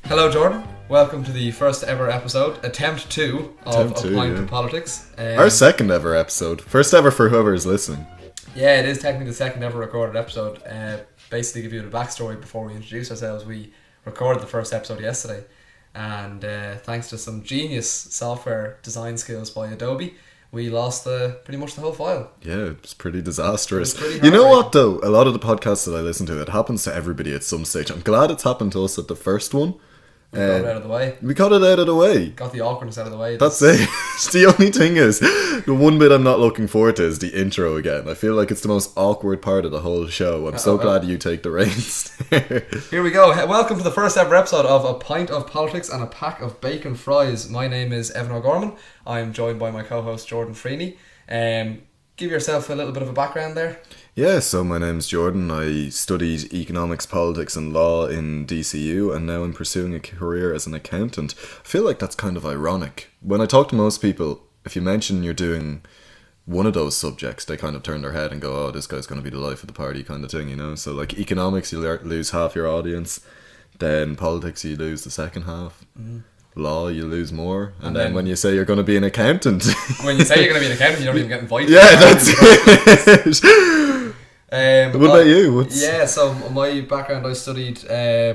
Hello, Jordan. Welcome to the first ever episode, attempt 2 of A Pint of Politics. Our second ever episode. First ever for whoever is listening. Yeah, it is technically the second ever recorded episode. Basically, give you the backstory before we introduce ourselves. We recorded the first episode yesterday, and thanks to some genius software design skills by Adobe, we lost pretty much the whole file. Yeah, it was pretty disastrous. It was pretty you know what though? A lot of the podcasts that I listen to, it happens to everybody at some stage. I'm glad it's happened to us at the first one. We got it out of the way. We got it out of the way. Got the awkwardness out of the way. That's it. The only thing is, the one bit I'm not looking forward to is the intro again. I feel like it's the most awkward part of the whole show. I'm so glad you take the reins. Here we go. Welcome to the first ever episode of A Pint of Politics and a Pack of Bacon Fries. My name is Evan O'Gorman. I'm joined by my co-host Jordan Freeney. Give yourself a little bit of a background there. Yeah, so my name's Jordan. I studied economics, politics and law in DCU, and now I'm pursuing a career as an accountant. I feel like that's kind of ironic. When I talk to most people, if you mention you're doing one of those subjects, they kind of turn their head and go, oh, this guy's going to be the life of the party kind of thing, you know? So like economics, you lose half your audience. Then politics, you lose the second half. Law, you lose more. And then when you say you're going to be an accountant... When you say you're going to be an accountant, you don't even get invited. Yeah, that's it. What about you? So my background, I studied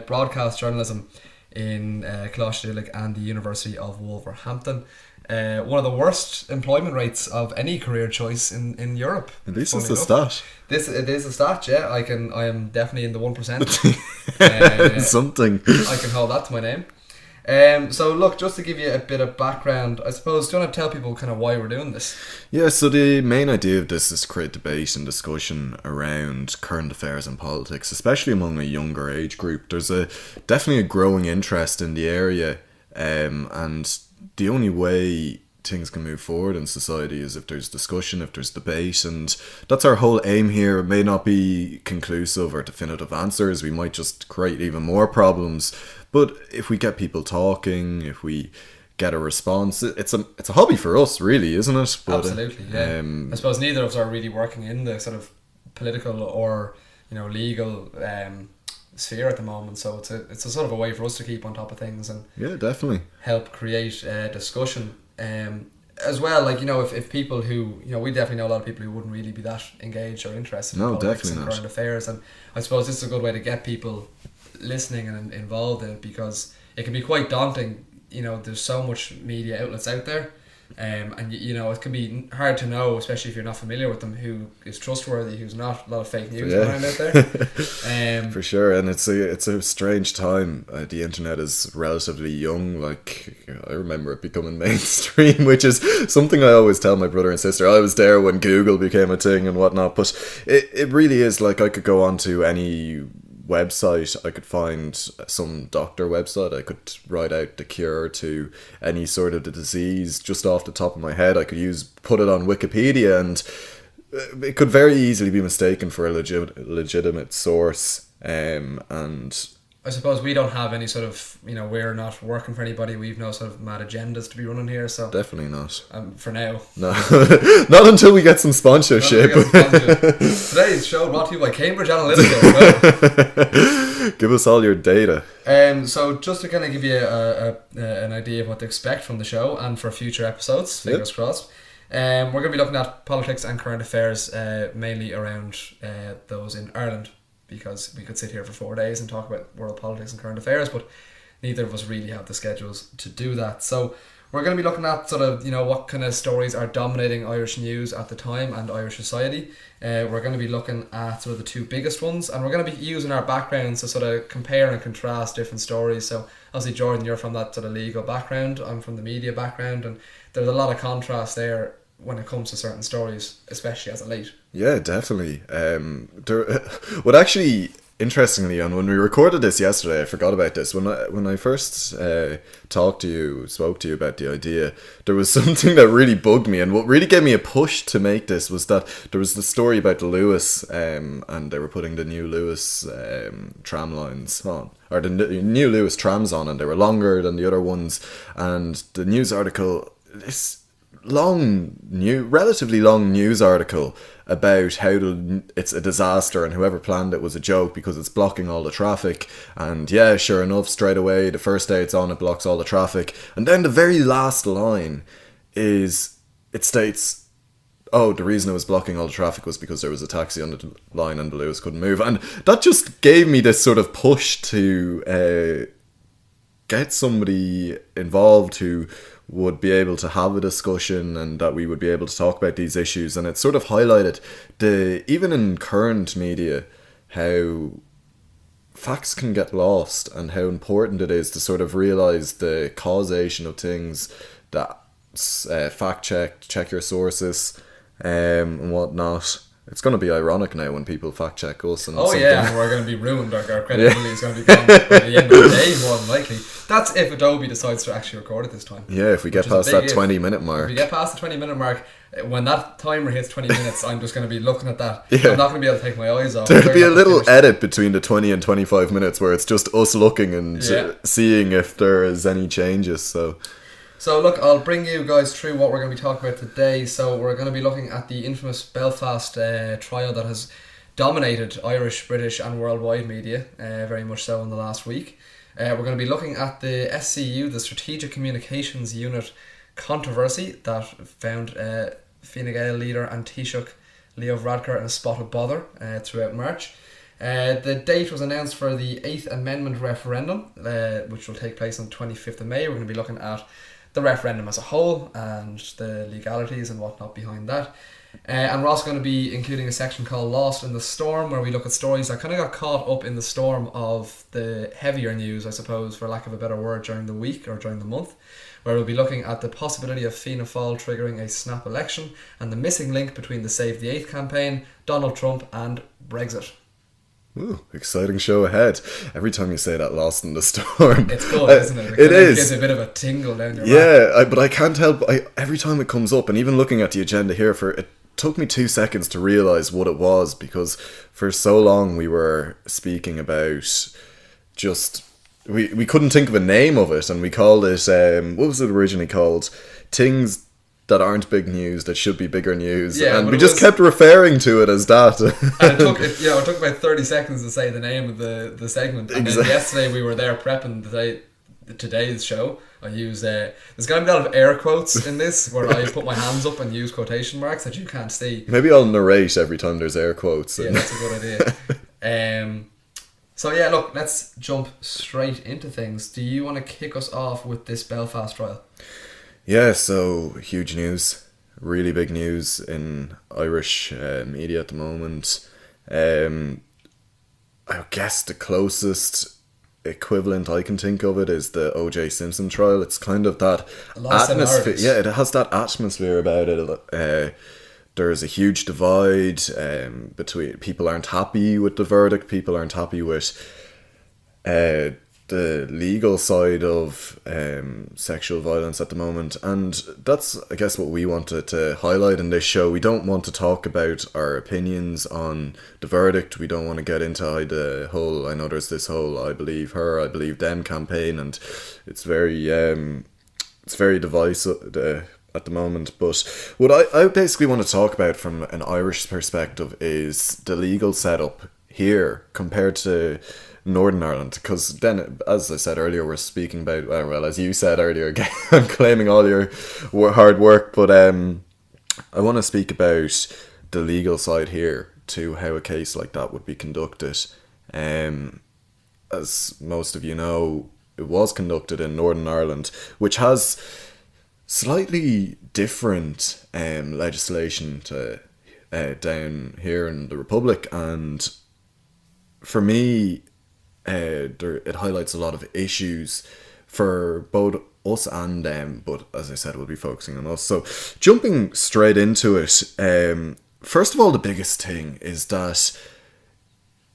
broadcast journalism in Closhadillick and the University of Wolverhampton. One of the worst employment rates of any career choice in Europe. At least it's a stat. It is a stat, yeah. I am definitely in the 1%. Something. I can hold that to my name. So look, just to give you a bit of background, I suppose, do you want to tell people kind of why we're doing this? Yeah, so the main idea of this is to create debate and discussion around current affairs and politics, especially among a younger age group. There's definitely a growing interest in the area, and the only way things can move forward in society is if there's discussion, if there's debate, and that's our whole aim here. It may not be conclusive or definitive answers, we might just create even more problems, but if we get people talking, if we get a response, it's a hobby for us, really, isn't it? But, absolutely, yeah. I suppose neither of us are really working in the sort of political or legal sphere at the moment, so it's a sort of a way for us to keep on top of things and definitely help create discussion. As well, like, if people who, we definitely know a lot of people who wouldn't really be that engaged or interested in politics and current affairs, and I suppose this is a good way to get people listening and involved in it, because it can be quite daunting. There's so much media outlets out there, and it can be hard to know, especially if you're not familiar with them, who is trustworthy, who's not. A lot of fake news around out there. For sure, and it's a strange time. The internet is relatively young. Like, I remember it becoming mainstream, which is something I always tell my brother and sister. I was there when Google became a thing and whatnot, but it really is like, I could go onto any website, I could find some doctor website, I could write out the cure to any sort of the disease just off the top of my head. I could put it on Wikipedia, and it could very easily be mistaken for a legitimate source, and I suppose we don't have any sort of, we're not working for anybody. We've no sort of mad agendas to be running here. So definitely not. For now. No, not until we get some sponsorship. Today's show brought to you by Cambridge Analytica. Give us all your data. So just to kind of give you an idea of what to expect from the show and for future episodes, fingers crossed. We're going to be looking at politics and current affairs, mainly around those in Ireland, because we could sit here for 4 days and talk about world politics and current affairs, but neither of us really have the schedules to do that. So we're going to be looking at sort of, what kind of stories are dominating Irish news at the time and Irish society. We're going to be looking at sort of the two biggest ones, and we're going to be using our backgrounds to sort of compare and contrast different stories. So obviously, Jordan, you're from that sort of legal background, I'm from the media background, and there's a lot of contrast there when it comes to certain stories, especially as of late. Yeah, definitely. What actually, interestingly, when we recorded this yesterday, I forgot about this. When I first spoke to you about the idea, there was something that really bugged me, and what really gave me a push to make this was that there was the story about the Lewis, and they were putting the new Lewis tram lines on, or the new Lewis trams on, and they were longer than the other ones, and the news article, relatively long news article about how it's a disaster and whoever planned it was a joke because it's blocking all the traffic. And yeah, sure enough, straight away, the first day it's on, it blocks all the traffic. And then the very last line it states, oh, the reason it was blocking all the traffic was because there was a taxi on the line and the Lewis couldn't move. And that just gave me this sort of push to get somebody involved who would be able to have a discussion and that we would be able to talk about these issues. And it sort of highlighted even in current media, how facts can get lost and how important it is to sort of realise the causation of things, that fact check your sources and whatnot. It's going to be ironic now when people fact check us. And yeah, we're going to be ruined. Our credibility is going to be gone by the end of the day, more than likely. That's if Adobe decides to actually record it this time. Yeah, if we get past that 20-minute mark. If we get past the 20-minute mark, when that timer hits 20 minutes, I'm just going to be looking at that. Yeah. I'm not going to be able to take my eyes off. There'll be a little edit between the 20 and 25 minutes where it's just us looking and seeing if there is any changes. So look, I'll bring you guys through what we're going to be talking about today. So we're going to be looking at the infamous Belfast trial that has dominated Irish, British and worldwide media, very much so in the last week. We're going to be looking at the SCU, the Strategic Communications Unit controversy that found Fine Gael leader and Taoiseach Leo Varadkar in a spot of bother throughout March. The date was announced for the 8th Amendment referendum, which will take place on 25th of May. We're going to be looking at the referendum as a whole and the legalities and whatnot behind that. And we're also going to be including a section called Lost in the Storm, where we look at stories that kind of got caught up in the storm of the heavier news, I suppose, for lack of a better word, during the week or during the month, where we'll be looking at the possibility of Fianna Fáil triggering a snap election and the missing link between the Save the Eighth campaign, Donald Trump and Brexit. Ooh, exciting show ahead. Every time you say that, Lost in the Storm. It's good, isn't it? It is. Gives a bit of a tingle down your back. Yeah, but I can't help... every time it comes up, and even looking at the agenda here, it took me 2 seconds to realise what it was, because for so long we were speaking about just... We couldn't think of a name of it, and we called it... what was it originally called? Things that aren't big news that should be bigger news, and we just kept referring to it as that. And it took about 30 seconds to say the name of the segment. And then yesterday we were there prepping today's show. I use there's going to be a lot of air quotes in this, where I put my hands up and use quotation marks that you can't see. Maybe I'll narrate every time there's air quotes. Yeah, that's a good idea. So yeah, look, let's jump straight into things. Do you want to kick us off with this Belfast trial? Yeah, so huge news, really big news in Irish media at the moment. I guess the closest equivalent I can think of it is the O.J. Simpson trial. It's kind of that atmosphere. Yeah, it has that atmosphere about it. There's a huge divide between people aren't happy with the verdict. People aren't happy with the legal side of sexual violence at the moment, and that's, I guess, what we wanted to highlight in this show. We don't want to talk about our opinions on the verdict. We don't want to get into the whole, I know there's this whole I believe her, I believe them campaign, and it's very divisive at the moment. But what I basically want to talk about from an Irish perspective is the legal setup here compared to Northern Ireland, because then, as I said earlier, we're speaking about, well, as you said earlier, again, I'm claiming all your hard work, but I want to speak about the legal side here to how a case like that would be conducted. As most of you know, it was conducted in Northern Ireland, which has slightly different legislation to down here in the Republic, and for me, it highlights a lot of issues for both us and them, but as I said, we'll be focusing on us. So jumping straight into it, first of all, the biggest thing is that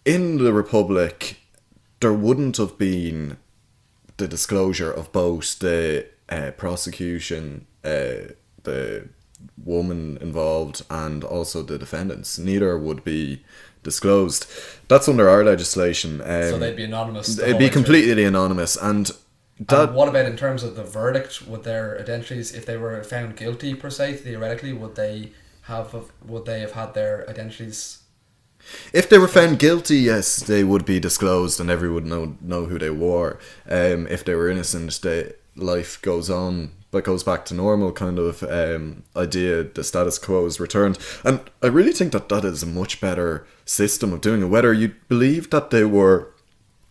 in the Republic there wouldn't have been the disclosure of both the prosecution, the woman involved, and also the defendants. Neither would be disclosed. That's under our legislation. So they'd be anonymous. It'd be completely anonymous, and And what about in terms of the verdict? Would their identities, if they were found guilty per se, theoretically, would they have had their identities? If they were found guilty, yes, they would be disclosed and everyone would know who they were. If they were innocent, life goes on, but goes back to normal kind of idea. The status quo is returned. And I really think that is a much better system of doing it. Whether you believe that they were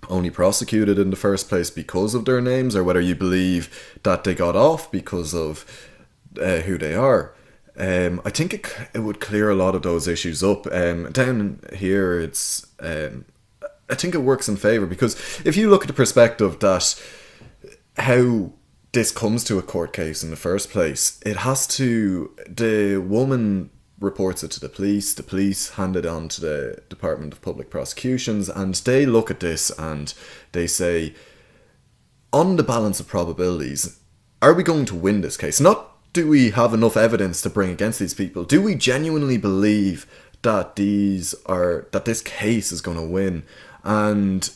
only prosecuted in the first place because of their names, or whether you believe that they got off because of who they are. I think it would clear a lot of those issues up. Down here, it's I think it works in favour, because if you look at the perspective that how this comes to a court case in the first place, the woman reports it to the police hand it on to the Department of Public Prosecutions, and they look at this and they say, on the balance of probabilities, are we going to win this case? Not do we have enough evidence to bring against these people? Do we genuinely believe that this case is going to win? And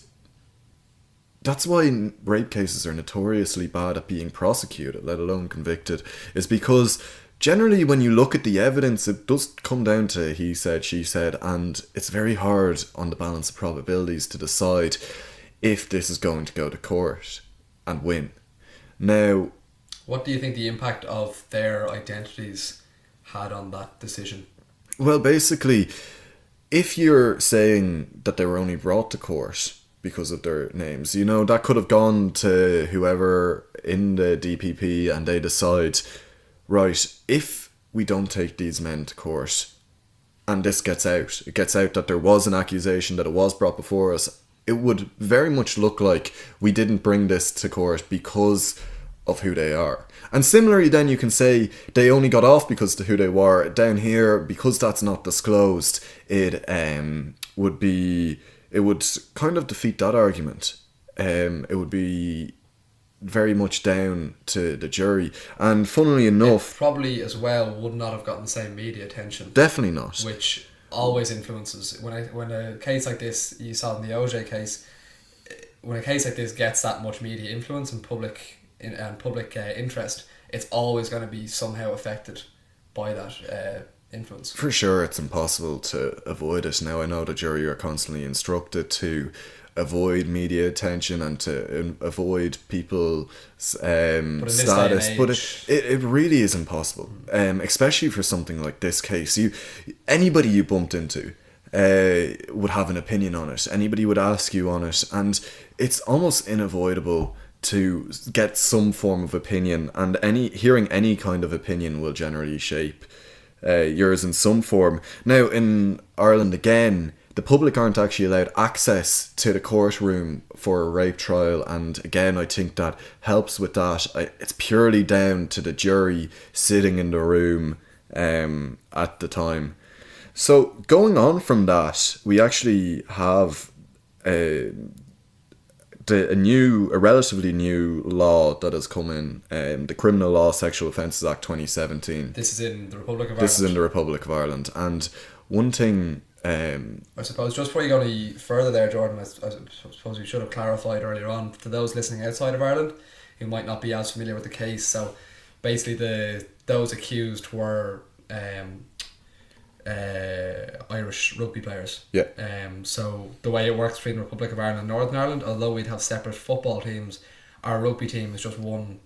that's why rape cases are notoriously bad at being prosecuted, let alone convicted, is because generally when you look at the evidence, it does come down to he said, she said, and it's very hard on the balance of probabilities to decide if this is going to go to court and win. Now, what do you think the impact of their identities had on that decision? Well, basically, if you're saying that they were only brought to court because of their names, that could have gone to whoever in the DPP and they decide, right, if we don't take these men to court and this gets out, it gets out that there was an accusation, that it was brought before us, it would very much look like we didn't bring this to court because of who they are. And similarly then you can say they only got off because of who they were. Down here, because that's not disclosed, it would kind of defeat that argument. It would be very much down to the jury. And funnily enough, it probably as well would not have gotten the same media attention. Definitely not. Which always influences. When a case like this, you saw in the OJ case, when a case like this gets that much media influence and public interest, it's always going to be somehow affected by that influence. For sure, it's impossible to avoid it. Now, I know the jury are constantly instructed to avoid media attention and to avoid people's status, but it really is impossible, especially for something like this case. Anybody you bumped into would have an opinion on it. Anybody would ask you on it, and it's almost unavoidable to get some form of opinion, and hearing any kind of opinion will generally shape yours in some form. Now, in Ireland again, the public aren't actually allowed access to the courtroom for a rape trial, and again, I think that helps with that. It's purely down to the jury sitting in the room at the time. So going on from that, we actually have a relatively new law that has come in, the Criminal Law Sexual Offences Act 2017. This is in the Republic of Ireland. This is in the Republic of Ireland. And one thing... I suppose just before you go any further there, Jordan, I suppose we should have clarified earlier on to those listening outside of Ireland who might not be as familiar with the case. So basically those accused were Irish rugby players. Yeah. So the way it works between the Republic of Ireland and Northern Ireland, although we'd have separate football teams, our rugby team is just one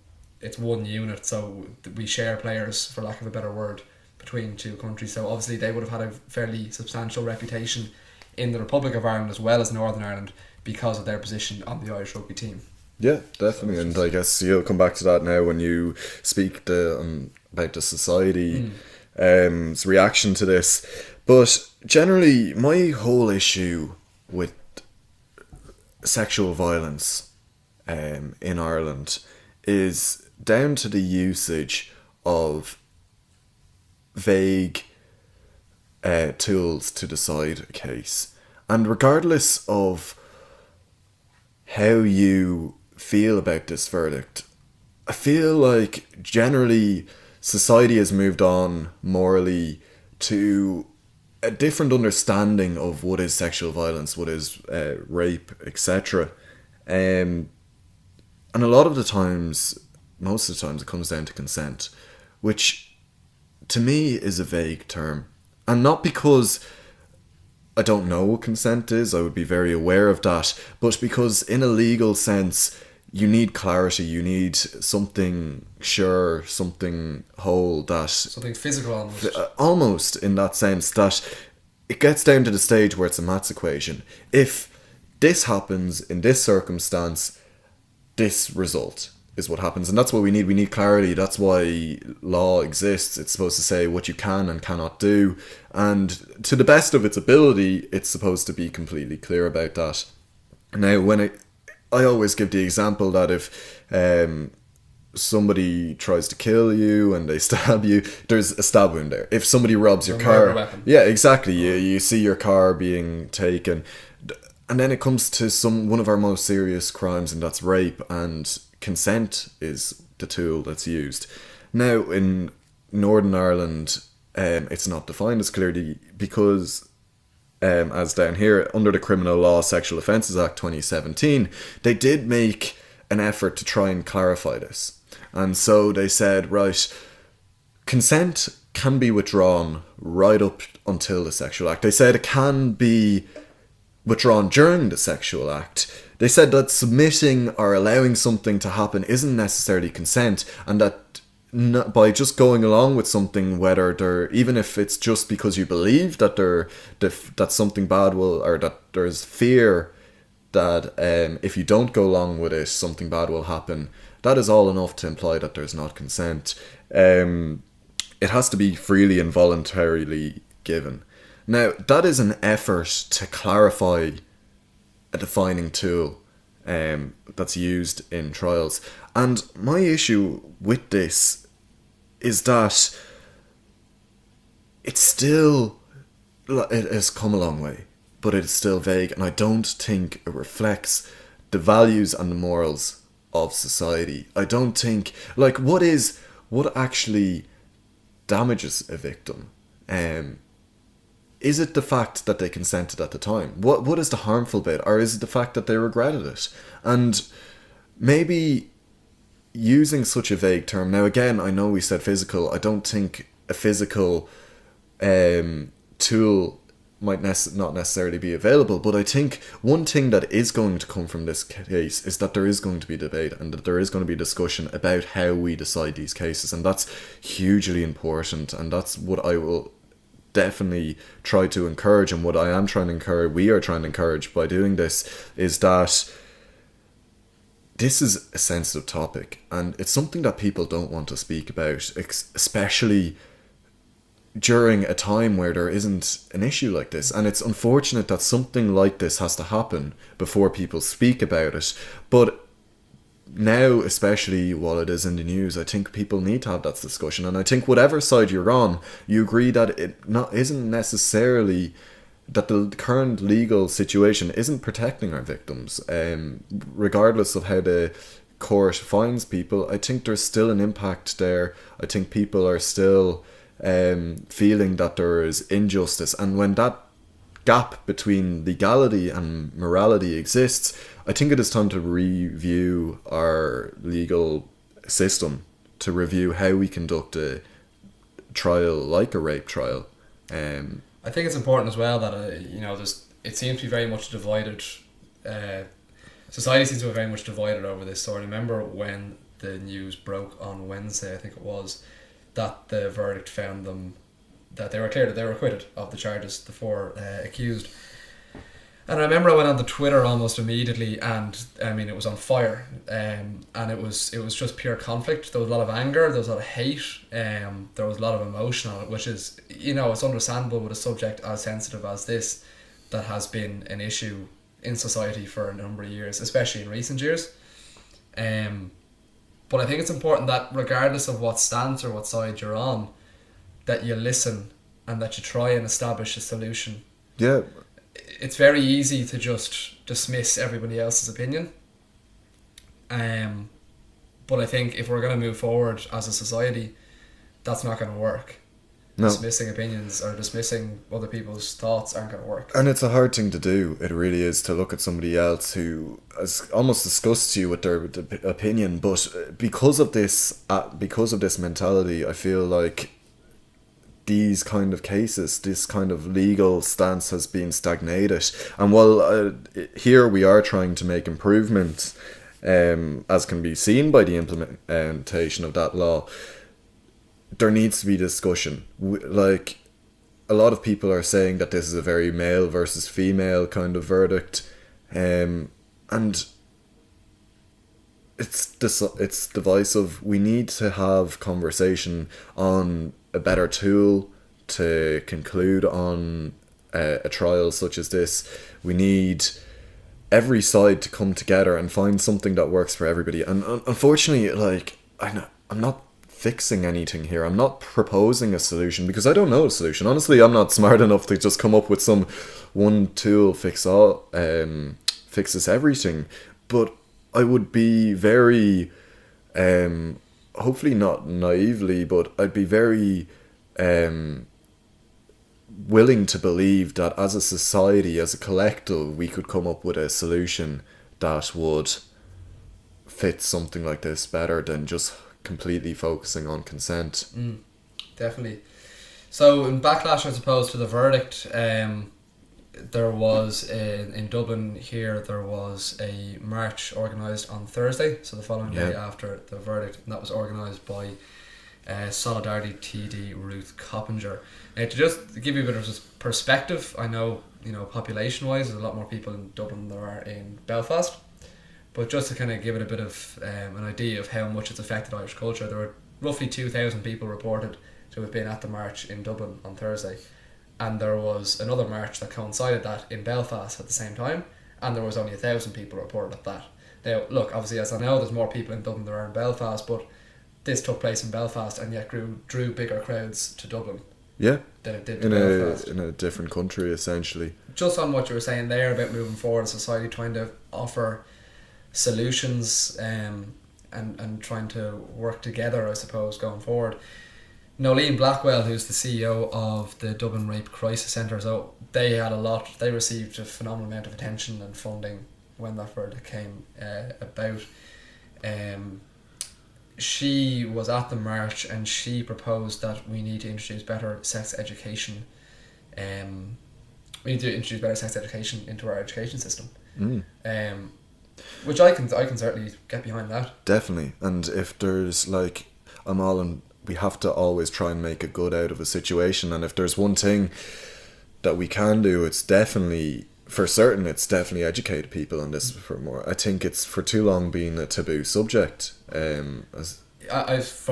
unit, so we share players, for lack of a better word, between two countries. So obviously they would have had a fairly substantial reputation in the Republic of Ireland as well as Northern Ireland because of their position on the Irish rugby team. Yeah, definitely. And I guess you'll come back to that now when you speak about the society reaction to this. But generally, my whole issue with sexual violence in Ireland is down to the usage of vague tools to decide a case. And regardless of how you feel about this verdict, I feel like generally society has moved on morally to a different understanding of what is sexual violence, what is rape, etc. And And a lot of the times, most of the times, it comes down to consent, which to me is a vague term. And not because I don't know what consent is, I would be very aware of that, but because in a legal sense, you need clarity, you need something sure, something whole, that... Something physical almost. Almost, in that sense, that it gets down to the stage where it's a maths equation. If this happens in this circumstance, this result is what happens. And that's what we need. We need clarity. That's why law exists. It's supposed to say what you can and cannot do. And to the best of its ability, it's supposed to be completely clear about that. Now, I always give the example that if somebody tries to kill you and they stab you, there's a stab wound there. If somebody robs your car... Yeah, exactly. You see your car being taken... And then it comes to one of our most serious crimes, and that's rape, and consent is the tool that's used. Now, in Northern Ireland, it's not defined as clearly because, as down here, under the Criminal Law Sexual Offences Act 2017, they did make an effort to try and clarify this. And so they said, right, consent can be withdrawn right up until the sexual act. They said it can be withdrawn during the sexual act. They said that submitting or allowing something to happen isn't necessarily consent, and that by just going along with something, whether they're, even if it's just because you believe that that something bad will, or that there's fear that if you don't go along with it, something bad will happen, that is all enough to imply that there's not consent. It has to be freely and voluntarily given. Now, that is an effort to clarify a defining tool that's used in trials. And my issue with this is that it has come a long way, but it's still vague, and I don't think it reflects the values and the morals of society. I don't think, what actually damages a victim? Is it the fact that they consented at the time? What is the harmful bit? Or is it the fact that they regretted it? And maybe using such a vague term... Now again, I know we said physical. I don't think a physical tool might not necessarily be available, but I think one thing that is going to come from this case is that there is going to be debate, and that there is going to be discussion about how we decide these cases, and that's hugely important, and that's what I will definitely try to encourage, and what I am trying to encourage, we are trying to encourage by doing this, is that this is a sensitive topic, and it's something that people don't want to speak about, especially during a time where there isn't an issue like this. And it's unfortunate that something like this has to happen before people speak about it, but now, especially while it is in the news, I think people need to have that discussion. And I think whatever side you're on, you agree that isn't necessarily that the current legal situation isn't protecting our victims. Regardless of how the court finds people, I think there's still an impact there. I think people are still feeling that there is injustice. And when that gap between legality and morality exists, I think it is time to review our legal system, to review how we conduct a trial like a rape trial. I think it's important as well that it seems to be very much divided. Society seems to be very much divided over this. So I remember when the news broke on Wednesday, I think it was, that the verdict found them, that they were cleared, that they were acquitted of the charges, the four accused. And I remember I went on to Twitter almost immediately, and I mean, it was on fire, and it was just pure conflict. There was a lot of anger, there was a lot of hate, there was a lot of emotion on it, which is, it's understandable with a subject as sensitive as this, that has been an issue in society for a number of years, especially in recent years. But I think it's important that regardless of what stance or what side you're on, that you listen and that you try and establish a solution. Yeah. It's very easy to just dismiss everybody else's opinion. But I think if we're going to move forward as a society, that's not going to work. No. dismissing opinions or dismissing other people's thoughts aren't going to work. And it's a hard thing to do. It really is, to look at somebody else who has almost disgusts you with their opinion. But because of this mentality, I feel like these kind of cases, this kind of legal stance has been stagnated. And while here we are trying to make improvements, as can be seen by the implementation of that law, there needs to be discussion. Like, a lot of people are saying that this is a very male versus female kind of verdict, and it's divisive. We need to have conversation on a better tool to conclude on a trial such as this. We need every side to come together and find something that works for everybody. And unfortunately, like, I'm not fixing anything here. I'm not proposing a solution because I don't know a solution. Honestly, I'm not smart enough to just come up with some one tool fixes everything. But I would be very, hopefully not naively, but I'd be very willing to believe that as a society, as a collective, we could come up with a solution that would fit something like this better than just completely focusing on consent. Definitely. So in backlash, I suppose, to the verdict, there was in Dublin here, there was a march organised on Thursday, so the following day after the verdict, and that was organised by Solidarity TD Ruth Coppinger. To just give you a bit of perspective, I know, population wise there's a lot more people in Dublin than there are in Belfast, but just to kind of give it a bit of an idea of how much it's affected Irish culture, there were roughly 2,000 people reported to have been at the march in Dublin on Thursday, and there was another march that coincided that in Belfast at the same time, and there was only 1,000 people reported at that. Now look, obviously, as I know, there's more people in Dublin than there are in Belfast, but this took place in Belfast and yet drew bigger crowds to Dublin. Yeah, than it did to Belfast. In a different country, essentially. Just on what you were saying there about moving forward in society, trying to offer solutions and trying to work together, I suppose, going forward. Nolene Blackwell, who's the CEO of the Dublin Rape Crisis Centre, so they received a phenomenal amount of attention and funding when that verdict came about. She was at the march and she proposed that we need to introduce better sex education. We need to introduce better sex education into our education system. Which I can certainly get behind that. Definitely. And if there's we have to always try and make a good out of a situation, and if there's one thing that we can do, it's definitely educate people on this for more. I think it's for too long been a taboo subject. From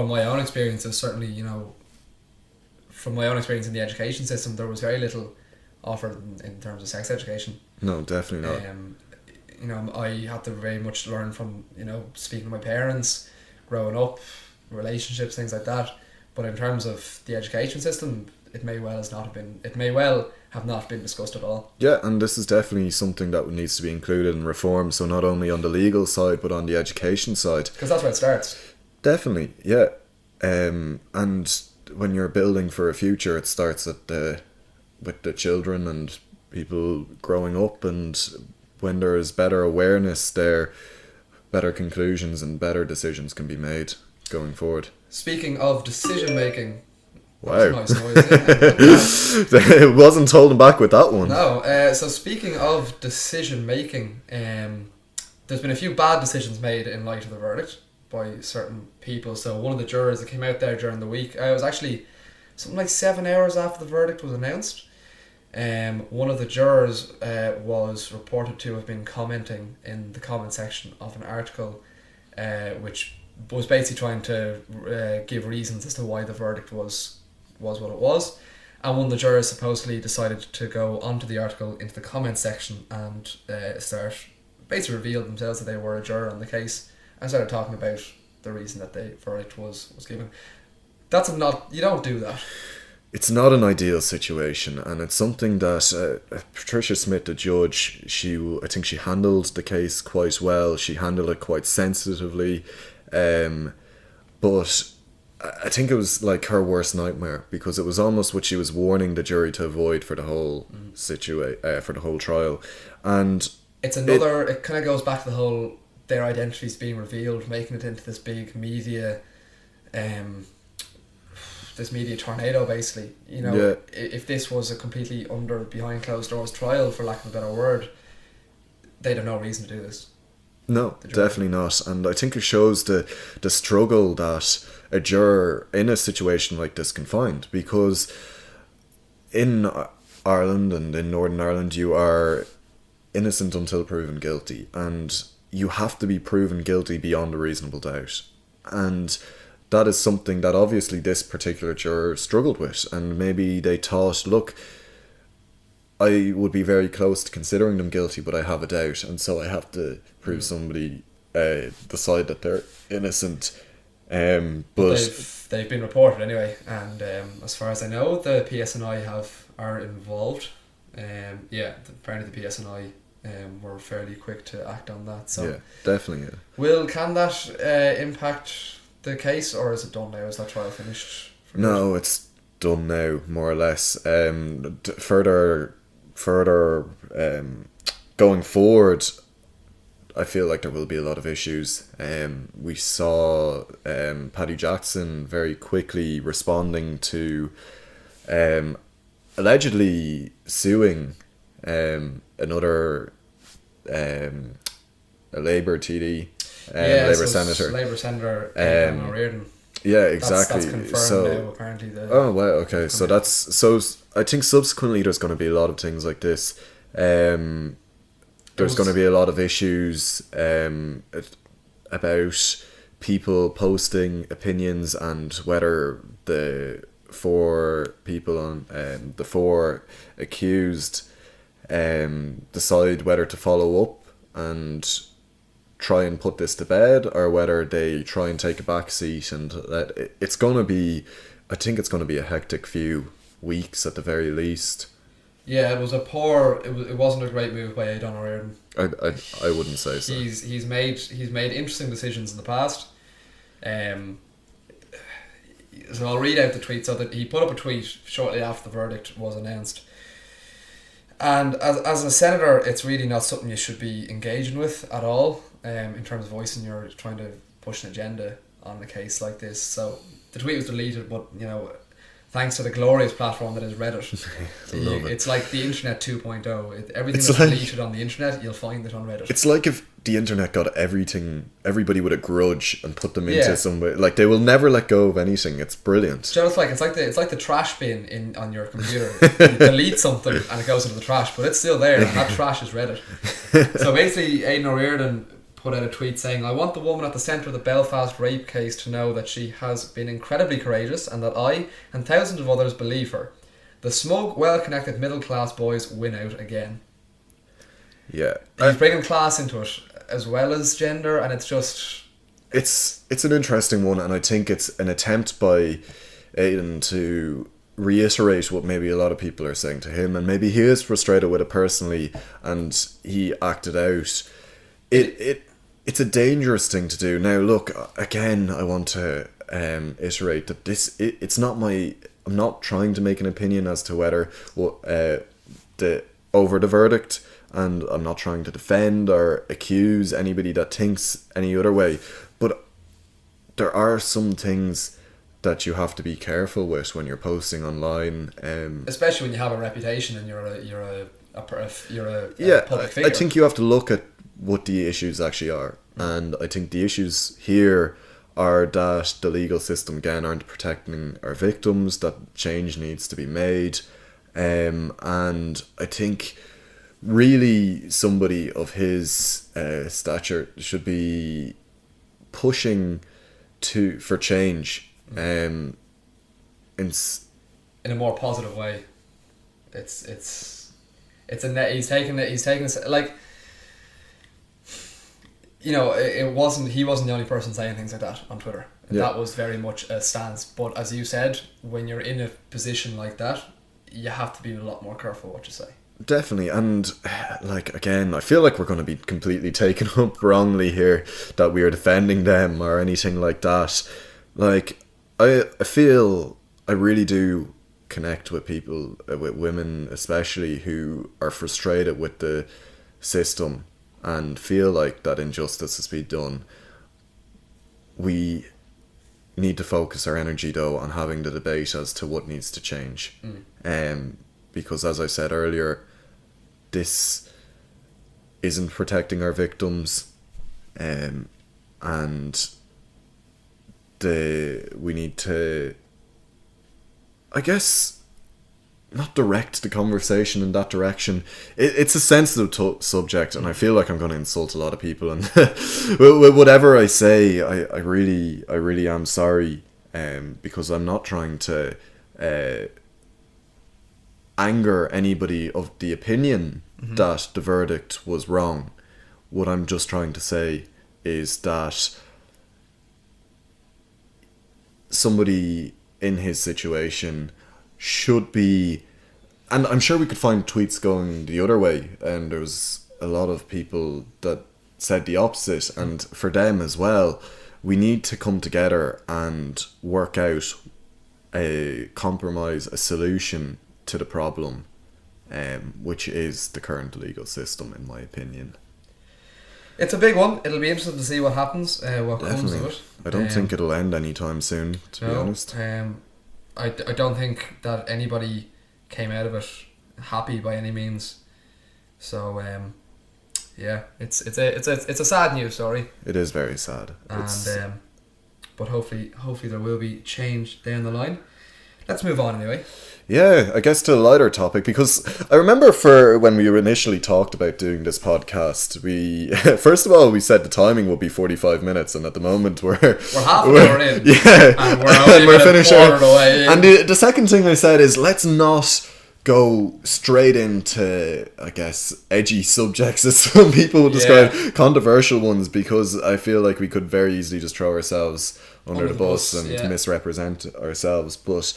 my own experiences, certainly, from my own experience in the education system, there was very little offered in terms of sex education. No, definitely not. I had to very much learn from, speaking to my parents, growing up, relationships, things like that. But in terms of the education system, it may well have not been discussed at all. Yeah, and this is definitely something that needs to be included in reform, so not only on the legal side but on the education side. Because that's where it starts. Definitely, yeah. And when you're building for a future, it starts with the children and people growing up, and when there is better awareness there, better conclusions and better decisions can be made going forward. Speaking of decision making, wow, nice noise, it wasn't holding back with that one. No, so speaking of decision making, there's been a few bad decisions made in light of the verdict by certain people. So one of the jurors that came out there during the week, it was actually something like 7 hours after the verdict was announced. One of the jurors was reported to have been commenting in the comment section of an article, which was basically trying to give reasons as to why the verdict was what it was. And one of the jurors supposedly decided to go onto the article into the comment section and basically revealed themselves that they were a juror on the case and started talking about the reason that the verdict was given. You don't do that. It's not an ideal situation, and it's something that Patricia Smith, the judge, I think she handled the case quite well. She handled it quite sensitively, but I think it was like her worst nightmare, because it was almost what she was warning the jury to avoid for the whole for the whole trial. And it's another, it kind of goes back to the whole, their identities being revealed, making it into this big media, this media tornado, basically. You know, Yeah. if this was a completely behind closed doors trial, for lack of a better word, they'd have no reason to do this. No, definitely not. And I think it shows the struggle that a juror in a situation like this can find, because in Ireland and in Northern Ireland, you are innocent until proven guilty, and you have to be proven guilty beyond a reasonable doubt. And that is something that obviously this particular juror struggled with, and maybe they thought, look, I would be very close to considering them guilty, but I have a doubt, and so I have to prove somebody decide that they're innocent. But they've been reported anyway, and as far as I know, the PSNI are involved. Apparently the PSNI were fairly quick to act on that. So yeah, definitely. Yeah. Can that impact the case, or is it done now? Is that trial finished? No, it's done now, more or less. Further going forward, I feel like there will be a lot of issues. We saw Paddy Jackson very quickly responding to allegedly suing another a Labour TD, Labour Senator. Labour Senator Eamon O'Riordan. Yeah, exactly. That's confirmed so now, apparently. Oh wow, okay. So I think subsequently there's going to be a lot of things like this. There's going to be a lot of issues about people posting opinions, and whether the four people on the four accused decide whether to follow up and try and put this to bed, or whether they try and take a back seat. And it's going to be, I think it's going to be a hectic few weeks at the very least. Yeah, it was a poor. It wasn't a great move by Aidan O'Riordan. I wouldn't say so. He's made interesting decisions in the past. So I'll read out the tweet. So that he put up a tweet shortly after the verdict was announced. And as a senator, it's really not something you should be engaging with at all. In terms of voicing your trying to push an agenda on a case like this. So the tweet was deleted, but thanks to the glorious platform that is Reddit. It's like the internet 2.0. Everything that's deleted on the internet, you'll find it on Reddit. It's like if the internet got everybody with a grudge and put them into some way. Like, they will never let go of anything. It's brilliant. So it's like the trash bin on your computer. You delete something and it goes into the trash, but it's still there, and that trash is Reddit. So basically, Aidan O'Riordan put out a tweet saying, "I want the woman at the centre of the Belfast rape case to know that she has been incredibly courageous, and that I and thousands of others believe her. The smug, well-connected middle-class boys win out again." Yeah. He's bringing class into it as well as gender, and it's just... It's an interesting one, and I think it's an attempt by Aidan to reiterate what maybe a lot of people are saying to him, and maybe he is frustrated with it personally, and he acted out. It's a dangerous thing to do. Now, look, again, I want to iterate that it's not I'm not trying to make an opinion as to whether over the verdict, and I'm not trying to defend or accuse anybody that thinks any other way, but there are some things that you have to be careful with when you're posting online, especially when you have a reputation and you're a public figure. I think you have to look at what the issues actually are, and I think the issues here are that the legal system again aren't protecting our victims, that change needs to be made, and I think really somebody of his stature should be pushing for change in a more positive way. He's taking it like, he wasn't the only person saying things like that on Twitter. That was very much a stance. But as you said, when you're in a position like that, you have to be a lot more careful what you say. Definitely. And again, I feel like we're going to be completely taken up wrongly here that we are defending them or anything like that. I feel I really do connect with people, with women especially, who are frustrated with the system and feel like that injustice has been done. We need to focus our energy though on having the debate as to what needs to change. Because as I said earlier, this isn't protecting our victims, and we need to, I guess, not direct the conversation in that direction. It's a sensitive subject, and I feel like I'm going to insult a lot of people. And whatever I say, I really am sorry, because I'm not trying to anger anybody of the opinion that the verdict was wrong. What I'm just trying to say is that somebody in his situation should be, and I'm sure we could find tweets going the other way, and there was a lot of people that said the opposite, and for them as well, we need to come together and work out a compromise, a solution to the problem, which is the current legal system, in my opinion. It's a big one. It'll be interesting to see what happens, what comes of it. I don't think it'll end anytime soon, to be honest. I don't think that anybody came out of it happy by any means. So yeah, it's a sad news story. It is very sad. And but hopefully there will be change down the line. Let's move on anyway. Yeah, I guess to a lighter topic, because I remember for when we initially talked about doing this podcast, we first of all we said the timing would be 45 minutes, and at the moment we're half an hour in, yeah, and we're finishing quarter away. And the second thing I said is let's not go straight into, I guess, edgy subjects, as some people would describe, controversial ones, because I feel like we could very easily just throw ourselves under the bus and misrepresent ourselves. But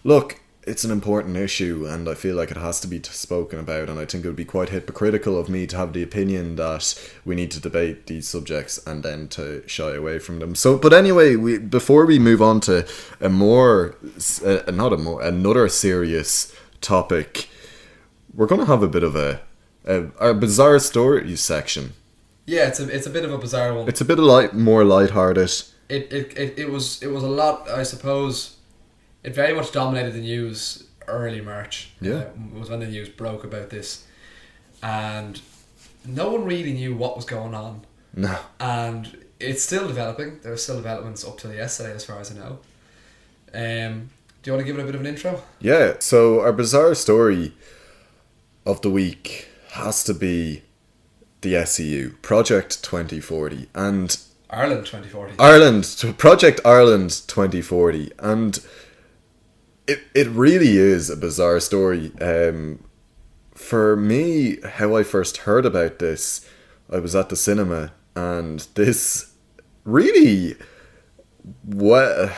look, it's an important issue, and I feel like it has to be spoken about, and I think it would be quite hypocritical of me to have the opinion that we need to debate these subjects and then to shy away from them. So, but anyway, before we move on to another serious topic, we're going to have a bit of our bizarre stories section. Yeah, it's a bit of a bizarre one. It's a bit of more lighthearted. It was a lot, I suppose. It very much dominated the news early March. Yeah. It was when the news broke about this. And no one really knew what was going on. No. And it's still developing. There are still developments up till yesterday, as far as I know. Do you want to give it a bit of an intro? Yeah. So our bizarre story of the week has to be the SEU, Project 2040. And Project Ireland 2040. And it really is a bizarre story. For me, how I first heard about this, I was at the cinema, and this really, well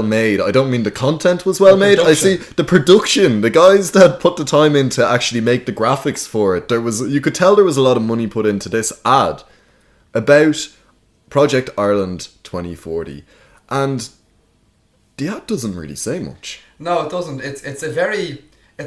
made. I don't mean the content was well made. I see the production, the guys that put the time in to actually make the graphics for it. You could tell there was a lot of money put into this ad about Project Ireland 2040, and the ad doesn't really say much. No, it doesn't. It's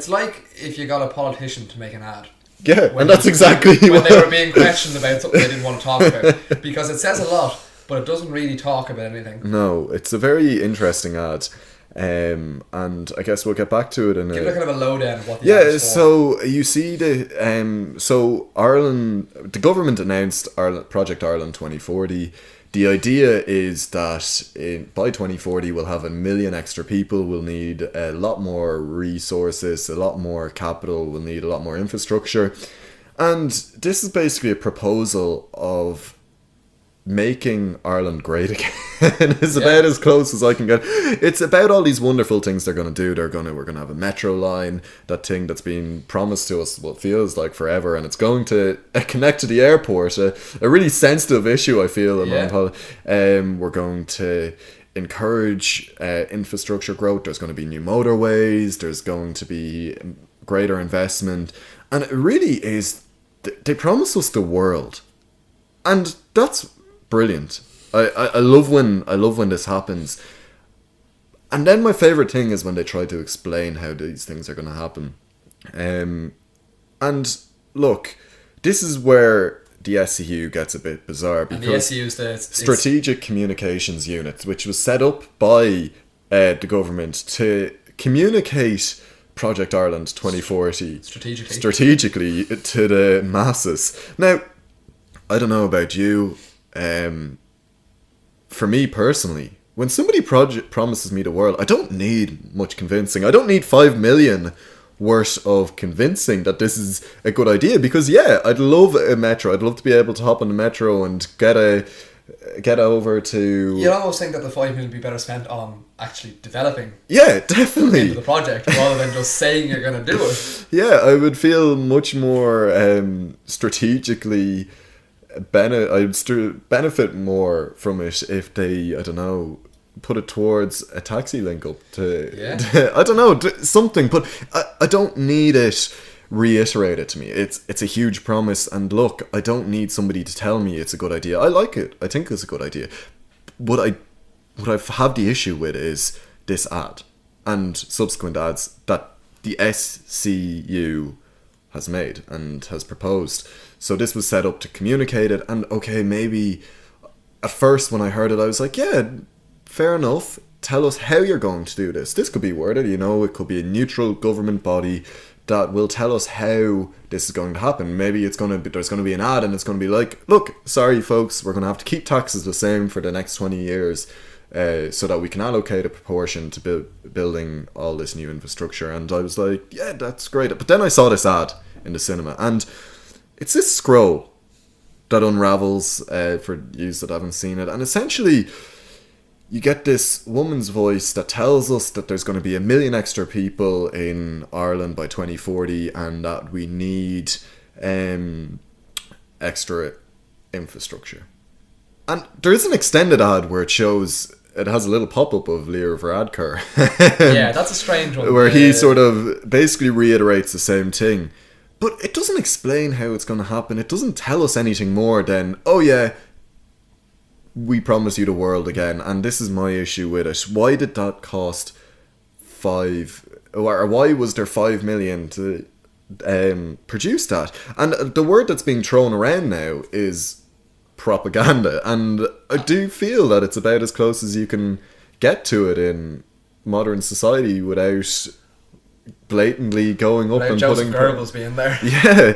like if you got a politician to make an ad. Yeah, and that's exactly when they were being questioned about something they didn't want to talk about, because it says a lot, but it doesn't really talk about anything. No, it's a very interesting ad. And I guess we'll get back to it in give it kind of a lowdown of what the ad is for. So you see so Ireland, the government announced Project Ireland 2040. The idea is that by 2040 we'll have 1 million extra people, we'll need a lot more resources, a lot more capital, we'll need a lot more infrastructure. And this is basically a proposal of making Ireland great again. It's about as close as I can get. It's about all these wonderful things they're going to do. We're going to have a metro line, that thing that's been promised to us what feels like forever, and it's going to connect to the airport, a really sensitive issue, I feel. We're going to encourage infrastructure growth. There's going to be new motorways, there's going to be greater investment, and it really is, they promise us the world, and that's brilliant. I love when this happens. And then my favourite thing is when they try to explain how these things are going to happen. And look, this is where the SCU gets a bit bizarre, because and the SCU is the Strategic Communications Unit, which was set up by the government to communicate Project Ireland 2040 strategically to the masses. Now, I don't know about you. For me personally, when somebody promises me the world, I don't need much convincing. I don't need 5 million worth of convincing that this is a good idea, because yeah, I'd love a metro. I'd love to be able to hop on the metro and get over to... You almost think that the 5 million would be better spent on actually developing definitely the project, rather than just saying you're going to do it. Yeah, I would feel much more strategically benefit more from it if they, I don't know, put it towards a taxi link up to I don't know, something. But I don't need it reiterated to me. It's a huge promise, and look, I don't need somebody to tell me it's a good idea. I like it. I think it's a good idea. What I have the issue with is this ad and subsequent ads that the SCU has made and has proposed. So this was set up to communicate it, and okay, maybe at first when I heard it, I was like, yeah, fair enough. Tell us how you're going to do this. This could be worded, it could be a neutral government body that will tell us how this is going to happen. Maybe there's going to be an ad, and it's going to be like, look, sorry folks, we're going to have to keep taxes the same for the next 20 years so that we can allocate a proportion to building all this new infrastructure. And I was like, yeah, that's great. But then I saw this ad in the cinema, and it's this scroll that unravels for you that haven't seen it, and essentially you get this woman's voice that tells us that there's going to be 1 million extra people in Ireland by 2040, and that we need extra infrastructure. And there is an extended ad where it has a little pop-up of Leo Varadkar. Yeah, that's a strange one. Where he sort of basically reiterates the same thing. But it doesn't explain how it's going to happen. It doesn't tell us anything more than, oh yeah, we promise you the world again. And this is my issue with it. Why did that cost or why was there 5 million to produce that? And the word that's being thrown around now is propaganda. And I do feel that it's about as close as you can get to it in modern society without blatantly going up and Joseph Goebbels being there. Yeah.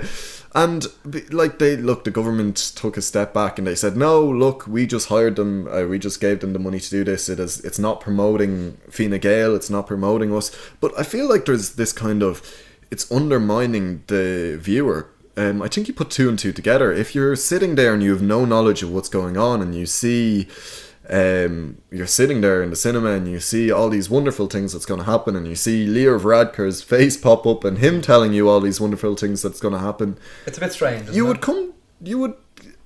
And the government took a step back and they said, no, look, we just hired them, we just gave them the money to do this. It's not promoting Fine Gael, it's not promoting us. But I feel like there's this kind of, it's undermining the viewer. I think you put two and two together. If you're sitting there and you have no knowledge of what's going on, and you see you're sitting there in the cinema and you see all these wonderful things that's going to happen, and you see Leo Varadkar's face pop up and him telling you all these wonderful things that's going to happen, it's a bit strange, you would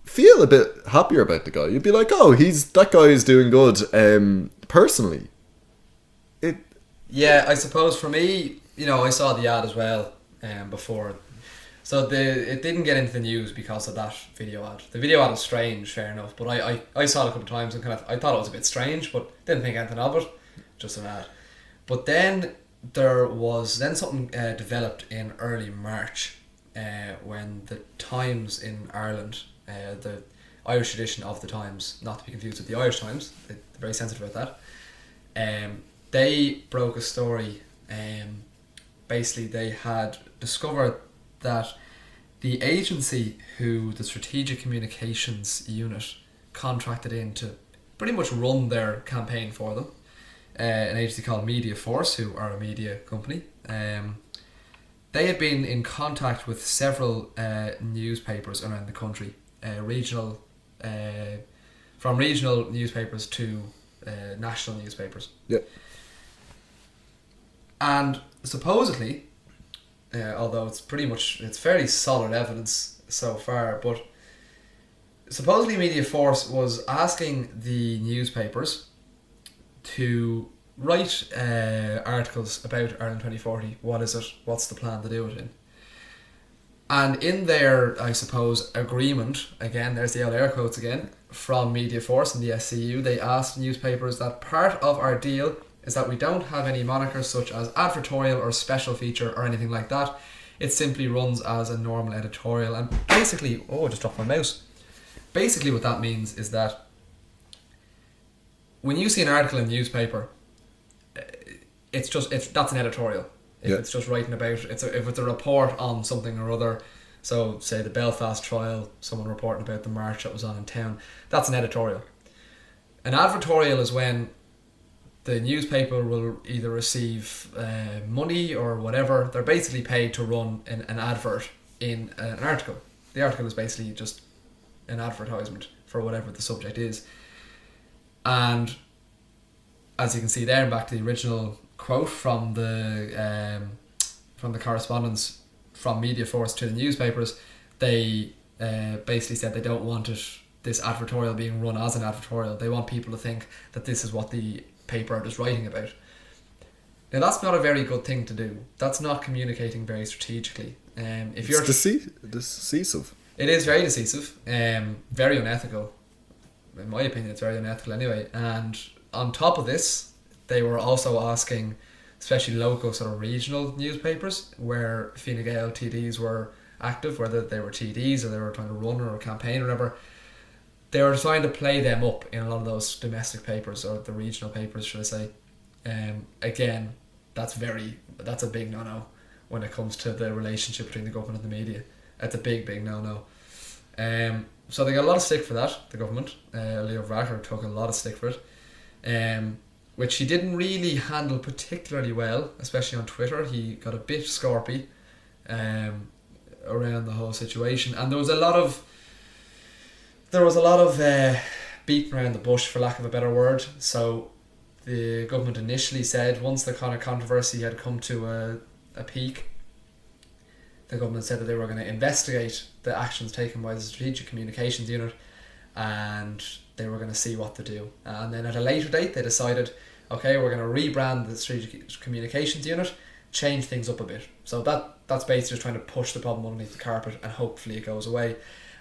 feel a bit happier about the guy. You'd be like, oh, that guy is doing good. Personally, I suppose for me, I saw the ad as well before. So it didn't get into the news because of that video ad. The video ad was strange, fair enough, but I saw it a couple of times and I thought it was a bit strange, but didn't think anything of it, just an ad. But then there was something developed in early March when the Times in Ireland, the Irish edition of the Times, not to be confused with the Irish Times, they're very sensitive about that, they broke a story. Basically they had discovered that the agency who the Strategic Communications Unit contracted in to pretty much run their campaign for them, an agency called Media Force, who are a media company, they had been in contact with several newspapers around the country, from regional newspapers to national newspapers. Yeah. And supposedly, although it's fairly solid evidence so far, but supposedly Media Force was asking the newspapers to write articles about Ireland 2040. What is it? What's the plan to do it in? And in their, I suppose, agreement, again, there's the old air quotes again, from Media Force and the SCU, they asked newspapers that part of our deal is that we don't have any monikers such as advertorial or special feature or anything like that. It simply runs as a normal editorial. And basically, I just dropped my mouse. Basically what that means is that when you see an article in the newspaper, that's an editorial. If it's just writing about, if it's a report on something or other, so say the Belfast trial, someone reporting about the march that was on in town, that's an editorial. An advertorial is when the newspaper will either receive money or whatever. They're basically paid to run an advert in an article. The article is basically just an advertisement for whatever the subject is. And as you can see there, back to the original quote from the correspondence from Media Force to the newspapers, they basically said they don't want this advertorial being run as an advertorial. They want people to think that this is what the paper is writing about. Now that's not a very good thing to do. That's not communicating very strategically. It's decisive. It is very decisive. Very unethical. In my opinion, it's very unethical anyway. And on top of this, they were also asking, especially local sort of regional newspapers where Fine Gael TDs were active, whether they were TDs or they were trying to run or campaign or whatever, they were trying to play them up in a lot of those domestic papers, or the regional papers, should I say. Again, that's a big no-no when it comes to the relationship between the government and the media. That's a big no-no. So they got a lot of stick for that, the government. Leo Varadkar took a lot of stick for it, which he didn't really handle particularly well, especially on Twitter. He got a bit scorpy around the whole situation, and there was a lot of beating around the bush, for lack of a better word. So the government initially said, once the kind of controversy had come to a peak, the government said that they were going to investigate the actions taken by the Strategic Communications Unit, and they were going to see what to do. And then at a later date they decided, okay, we're going to rebrand the Strategic Communications Unit, change things up a bit. So that's basically just trying to push the problem underneath the carpet, and hopefully it goes away.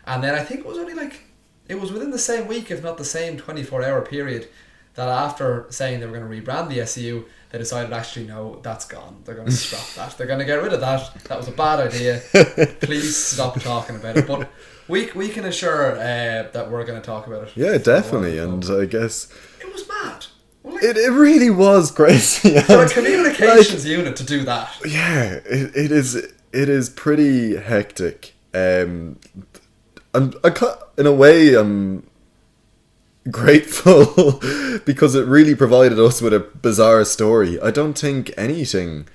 And then I think it was within the same week, if not the same 24-hour period, that after saying they were going to rebrand the SCU, they decided, actually, no, that's gone. They're going to scrap that. They're going to get rid of that. That was a bad idea. Please stop talking about it. But we can assure that we're going to talk about it. Yeah, definitely. And I guess it was mad. Well, it really was crazy. For a communications unit to do that. Yeah, it is pretty hectic. In a way, I'm grateful because it really provided us with a bizarre story. I don't think anything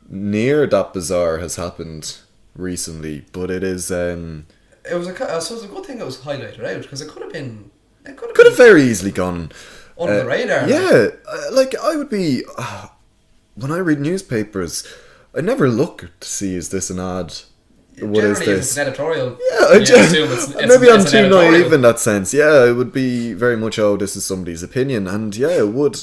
near that bizarre has happened recently, but it is. It was a good thing it was highlighted out, because it could have very easily gone under the radar. Yeah, I would be when I read newspapers, I never look to see, is this an ad? What is this? If it's an editorial, yeah, maybe I'm too naive in that sense. Yeah, it would be very much, this is somebody's opinion, and yeah, it would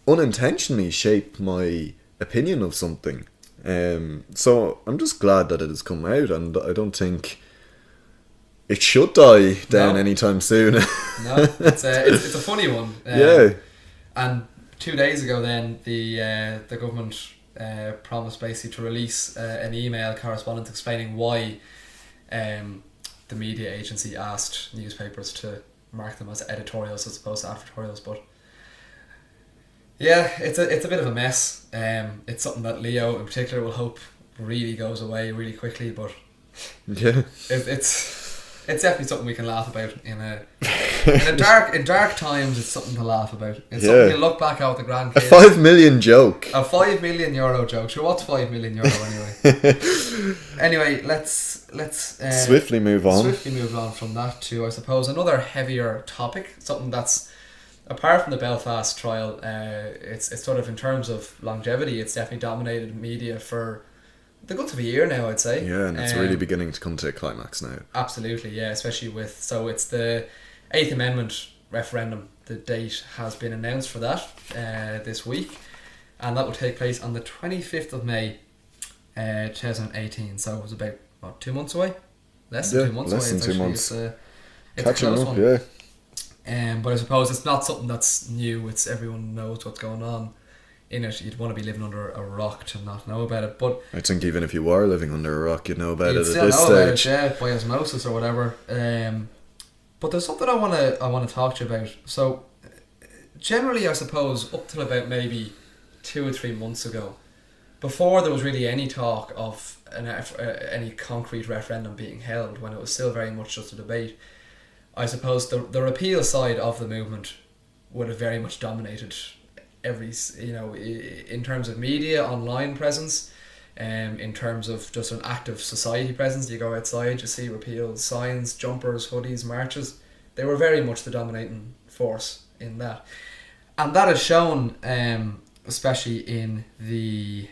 unintentionally shape my opinion of something. So I'm just glad that it has come out, and I don't think it should die down anytime soon. No, it's a funny one. Yeah. And 2 days ago, then the government promised basically to release an email correspondence explaining why the media agency asked newspapers to mark them as editorials as opposed to advertorials. But yeah, it's a bit of a mess. It's something that Leo in particular will hope really goes away really quickly. But yeah, it's definitely something we can laugh about in dark times. It's something to laugh about. It's something you look back at with the grandkids. A 5 million joke. A €5 million joke. Sure, what's €5 million anyway? Anyway, let's swiftly move on. Swiftly move on from that to, I suppose, another heavier topic. Something that's apart from the Belfast trial. It's sort of, in terms of longevity, it's definitely dominated media for the guts of a year now, I'd say. Yeah, and it's really beginning to come to a climax now. Absolutely, yeah, especially it's the 8th Amendment referendum. The date has been announced for that this week, and that will take place on the 25th of May 2018, so it was about 2 months away. less than 2 months away. Less than 2 months. It's Catching a close up, one. yeah. But I suppose it's not something that's new. It's everyone knows what's going on in it. You'd want to be living under a rock to not know about it. But I think even if you were living under a rock, you'd know about it at still this know about stage. it, yeah, by osmosis or whatever. But there's something I want to talk to you about. So generally, I suppose up till about maybe 2 or 3 months ago, before there was really any talk of any concrete referendum being held, when it was still very much just a debate, I suppose the repeal side of the movement would have very much dominated every, in terms of media, online presence, in terms of just an active society presence. You go outside, you see repeal signs, jumpers, hoodies, marches. They were very much the dominating force in that. And that is shown, especially in the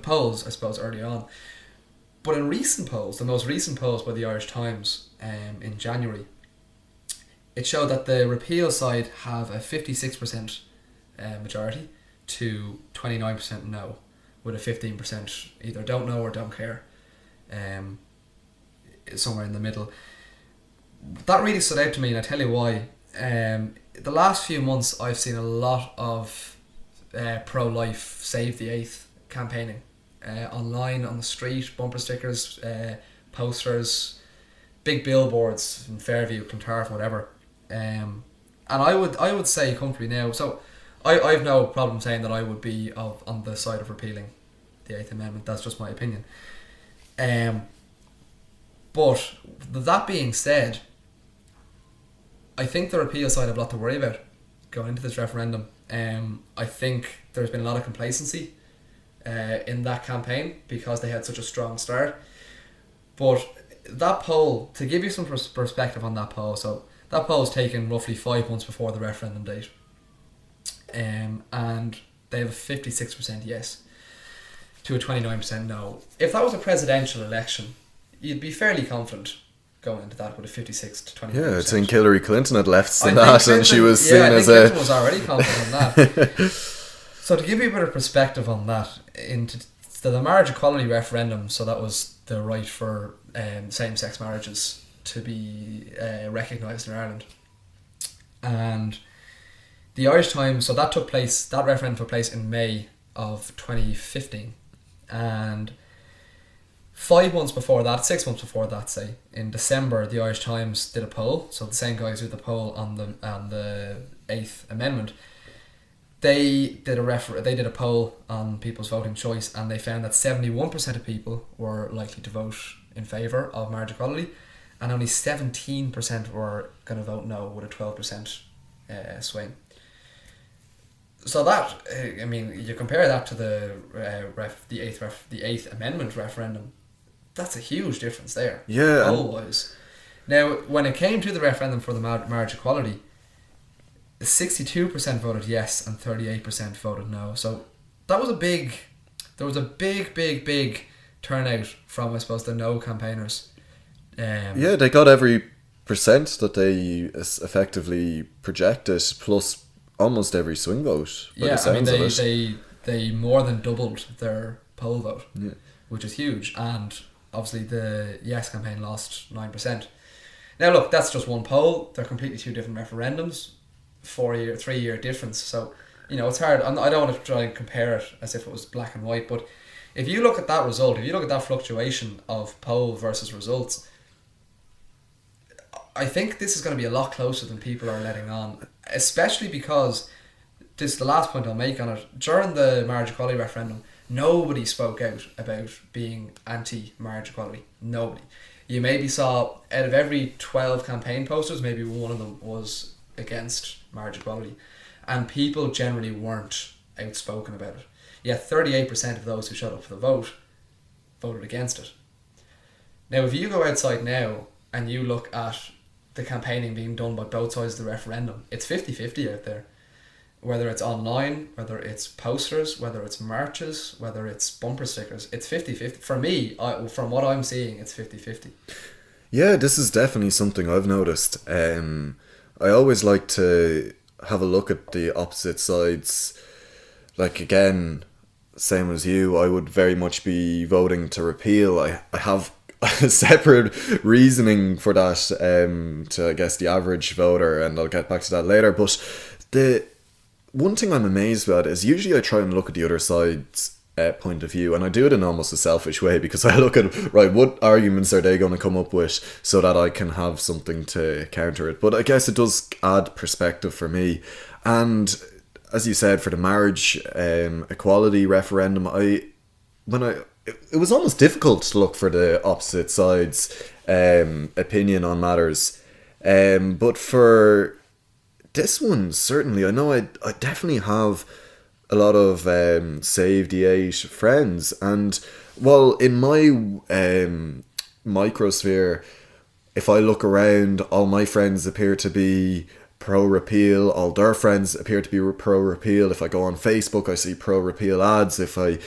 polls, I suppose, early on. But in recent polls, the most recent polls by the Irish Times in January, it showed that the repeal side have a 56% majority to 29% no, with a 15% either don't know or don't care, somewhere in the middle. That really stood out to me, and I tell you why. The last few months, I've seen a lot of pro-life, Save the Eighth campaigning. Online, on the street, bumper stickers, posters, big billboards in Fairview, Clontarf, whatever. And I would say comfortably now, so I've no problem saying that I would be on the side of repealing the Eighth Amendment. That's just my opinion. But that being said, I think the repeal side have a lot to worry about going into this referendum. I think there's been a lot of complacency in that campaign because they had such a strong start. But that poll, to give you some perspective on that poll, so that poll was taken roughly 5 months before the referendum date, and they have a 56% yes to a 29% no. If that was a presidential election, you'd be fairly confident going into that with a 56 to 29%. Yeah, I think Hillary Clinton had left than that, and she was seen as a... Clinton was already confident on that. So to give you a bit of perspective on that, into the marriage equality referendum, so that was the right for same-sex marriages to be recognised in Ireland. And the Irish Times, so that referendum took place in May of 2015. And 5 months before that, 6 months before that, say, in December, the Irish Times did a poll. So the same guys who did the poll on the Eighth Amendment, they did a poll on people's voting choice, and they found that 71% of people were likely to vote in favour of marriage equality, and only 17% were going to vote no, with a 12% swing. So that, I mean, you compare that to the Eighth Amendment referendum, that's a huge difference there. Yeah. Poll-wise. Now, when it came to the referendum for the marriage equality, 62% voted yes and 38% voted no. So that was there was a big turnout from, I suppose, the no campaigners. Yeah, they got every percent that they effectively projected, plus almost every swing vote. Yeah, I mean, they more than doubled their poll vote, which is huge. And obviously the yes campaign lost 9%. Now look, that's just one poll. They're completely two different referendums. 3-year difference, so it's hard. I don't want to try and compare it as if it was black and white, but if you look at that result, if you look at that fluctuation of poll versus results, I think this is going to be a lot closer than people are letting on, especially because this is the last point I'll make on it. During the marriage equality referendum, nobody spoke out about being anti-marriage equality. Nobody. You maybe saw, out of every 12 campaign posters, maybe one of them was against marriage equality, and people generally weren't outspoken about it. Yet 38% of those who showed up for the vote voted against it. Now if you go outside now and you look at the campaigning being done by both sides of the referendum, it's 50-50 out there. Whether it's online, whether it's posters, whether it's marches, whether it's bumper stickers, it's 50-50. For me, from what I'm seeing, it's 50-50. Yeah, this is definitely something I've noticed. I always like to have a look at the opposite sides. Like, again, same as you, I would very much be voting to repeal. I have separate reasoning for that to, I guess, the average voter, and I'll get back to that later. But the one thing I'm amazed about is usually I try and look at the other side's point of view, and I do it in almost a selfish way, because I look at, right, what arguments are they going to come up with so that I can have something to counter it. But I guess it does add perspective for me. And as you said, for the marriage equality referendum, it was almost difficult to look for the opposite side's opinion on matters. But for this one, certainly, I know I definitely have a lot of Save the 8 friends. And, well, in my microsphere, if I look around, all my friends appear to be pro-repeal, all their friends appear to be pro-repeal. If I go on Facebook, I see pro-repeal ads. If I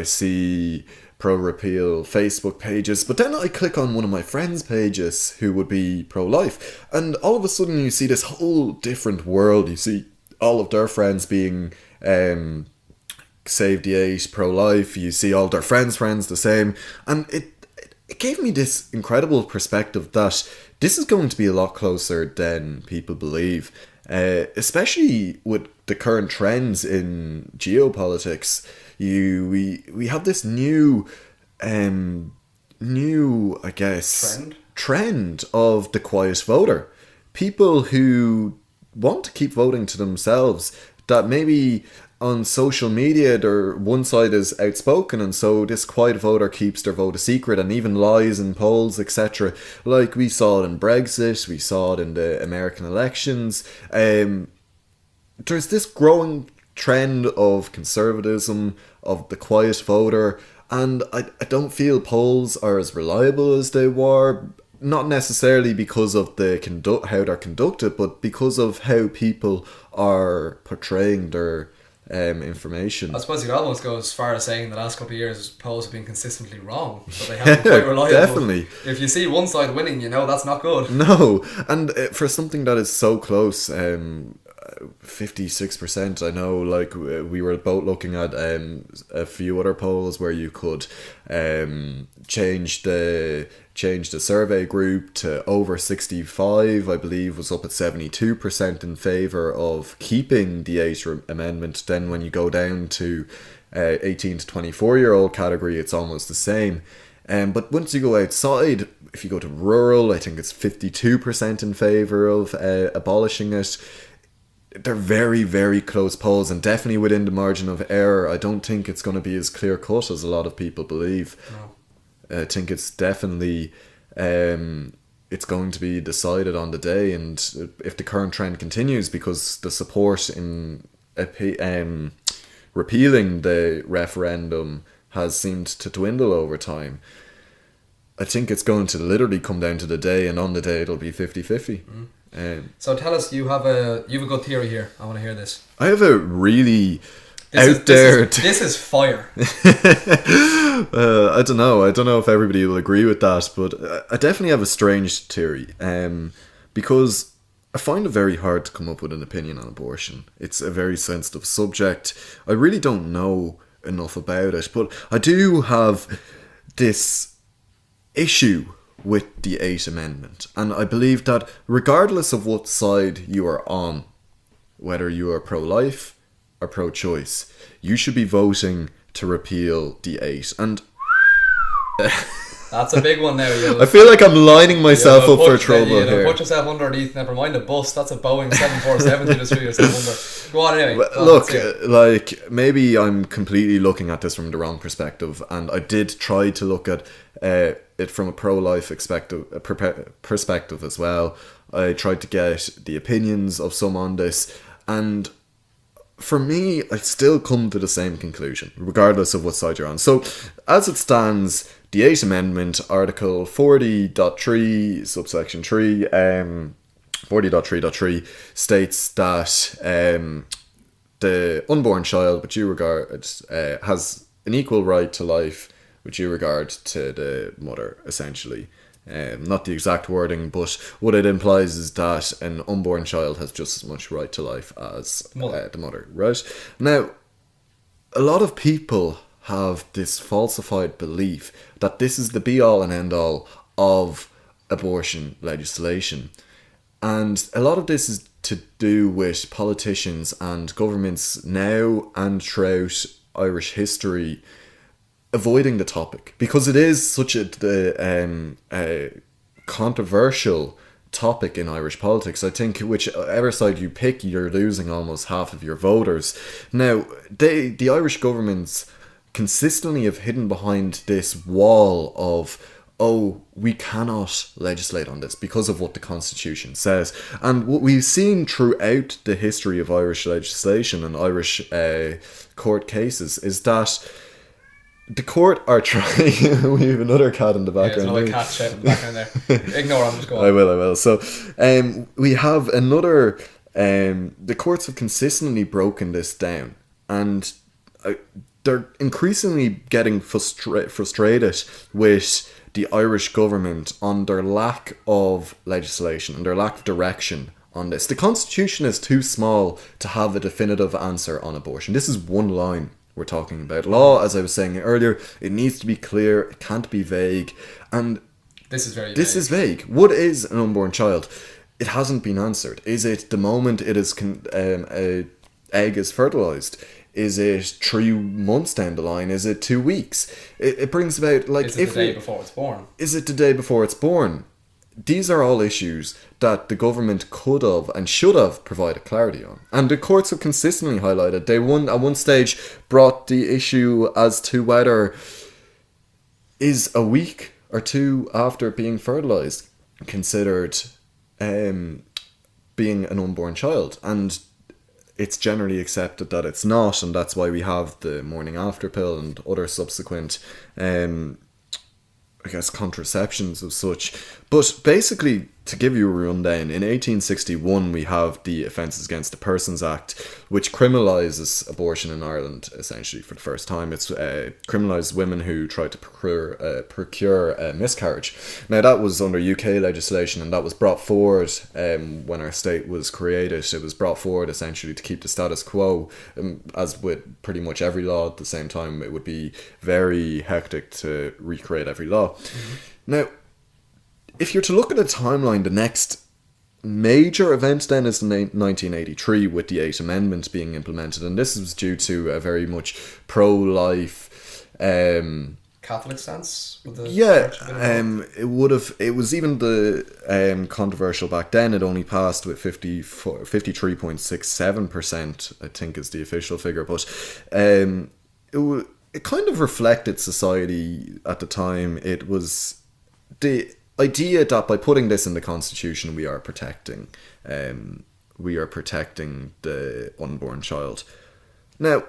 see pro-repeal Facebook pages, but then I click on one of my friends' pages who would be pro-life, and all of a sudden you see this whole different world. You see all of their friends being Save the 8, pro-life. You see all their friends the same, and it gave me this incredible perspective that this is going to be a lot closer than people believe, especially with the current trends in geopolitics. We have this new, I guess, trend of the quiet voter. People who want to keep voting to themselves, that maybe on social media, one side is outspoken, and so this quiet voter keeps their vote a secret and even lies in polls, etc. Like we saw it in Brexit, we saw it in the American elections. There's this growing trend of conservatism, of the quiet voter, and I don't feel polls are as reliable as they were. Not necessarily because of how they're conducted, but because of how people are portraying their information. I suppose you could almost go as far as saying the last couple of years polls have been consistently wrong, so they haven't been quite reliable. Definitely. If you see one side winning, you know that's not good. No, and for something that is so close, 56%, I know, like we were both looking at a few other polls where you could change the survey group to over 65, I believe, was up at 72% in favour of keeping the 8 amendment. Then when you go down to 18 to 24-year-old category, it's almost the same. But once you go outside, if you go to rural, I think it's 52% in favour of abolishing it. They're very, very close polls, and definitely within the margin of error. I don't think it's going to be as clear-cut as a lot of people believe. No. I think it's definitely it's going to be decided on the day, and if the current trend continues, because the support in repealing the referendum has seemed to dwindle over time, I think it's going to literally come down to the day, and on the day it'll be 50-50. So tell us, you have a good theory here. I want to hear this. I have a really This is fire. I don't know if everybody will agree with that, but I definitely have a strange theory, because I find it very hard to come up with an opinion on abortion. It's a very sensitive subject. I really don't know enough about it, but I do have this issue with the 8th Amendment, and I believe that regardless of what side you are on, whether you are pro-life or pro-choice, you should be voting to repeal the 8. And that's a big one now. I feel like I'm lining myself up for trouble here. Put yourself underneath, never mind a bus, that's a Boeing 747 you just threw yourself under. Go on anyway. Look, like, maybe I'm completely looking at this from the wrong perspective, and I did try to look at it from a pro-life perspective as well. I tried to get the opinions of some on this, and for me, I still come to the same conclusion, regardless of what side you're on. So, as it stands, the 8th Amendment, Article 40.3, subsection 3, 40.3.3, states that the unborn child, which you regard, has an equal right to life, which you regard to the mother, essentially. Not the exact wording, but what it implies is that an unborn child has just as much right to life as the mother, right? Now, a lot of people have this falsified belief that this is the be all and end all of abortion legislation. And a lot of this is to do with politicians and governments now and throughout Irish history avoiding the topic, because it is such a controversial topic in Irish politics. I think whichever side you pick, you're losing almost half of your voters. Now, the Irish governments consistently have hidden behind this wall of, oh, we cannot legislate on this because of what the Constitution says. And what we've seen throughout the history of Irish legislation and Irish court cases is that the court are trying. We have another cat in the background. Yeah, there's another cat shit in the background there. Ignore him, just go on. I will. So, we have another. The courts have consistently broken this down, and they're increasingly getting frustrated with the Irish government on their lack of legislation and their lack of direction on this. The Constitution is too small to have a definitive answer on abortion. This is one line we're talking about. Law, as I was saying earlier, it needs to be clear, it can't be vague, and this is very this is vague. What is an unborn child? It hasn't been answered. Is it the moment it is a egg is fertilized? Is it 3 months down the line? Is it 2 weeks? It brings about, like, is it the day before it's born? Is it the day before it's born? These are all issues that the government could have and should have provided clarity on. And the courts have consistently highlighted. They at one stage brought the issue as to whether is a week or two after being fertilized considered being an unborn child. And it's generally accepted that it's not, and that's why we have the morning after pill and other subsequent contraceptions of such. But basically, to give you a rundown, in 1861 we have the Offences Against the Persons Act, which criminalises abortion in Ireland, essentially, for the first time. It's criminalised women who try to procure a miscarriage. Now, that was under UK legislation, and that was brought forward when our state was created. It was brought forward, essentially, to keep the status quo. As with pretty much every law at the same time, it would be very hectic to recreate every law. Mm-hmm. Now, if you're to look at a timeline, the next major event then is 1983 with the 8th Amendment being implemented, and this was due to a very much pro-life Catholic stance with the it was even the controversial back then. It only passed with 53.67%, I think is the official figure, but it kind of reflected society at the time. It was the idea that by putting this in the Constitution, we are protecting the unborn child. Now,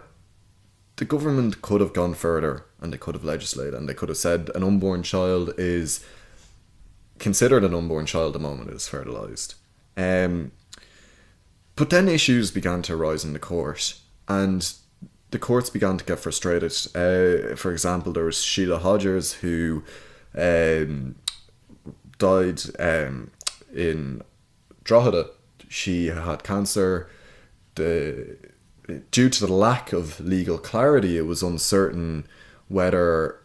the government could have gone further, and they could have legislated, and they could have said an unborn child is considered an unborn child the moment it is fertilized. But then issues began to arise in the court, and the courts began to get frustrated. For example, there was Sheila Hodgers, who died in Drogheda. She had cancer. Due to the lack of legal clarity, it was uncertain whether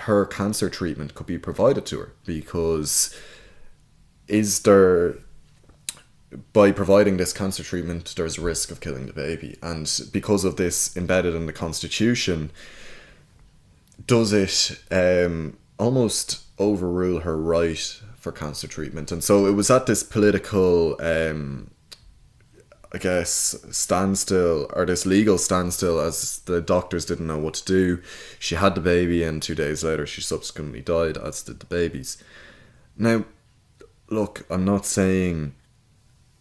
her cancer treatment could be provided to her, because by providing this cancer treatment, there's a risk of killing the baby. And because of this embedded in the Constitution, does it almost overrule her right for cancer treatment? And so it was at this political standstill, or this legal standstill, as the doctors didn't know what to do. She had the baby, and 2 days later she subsequently died, as did the babies. Now, look, I'm not saying,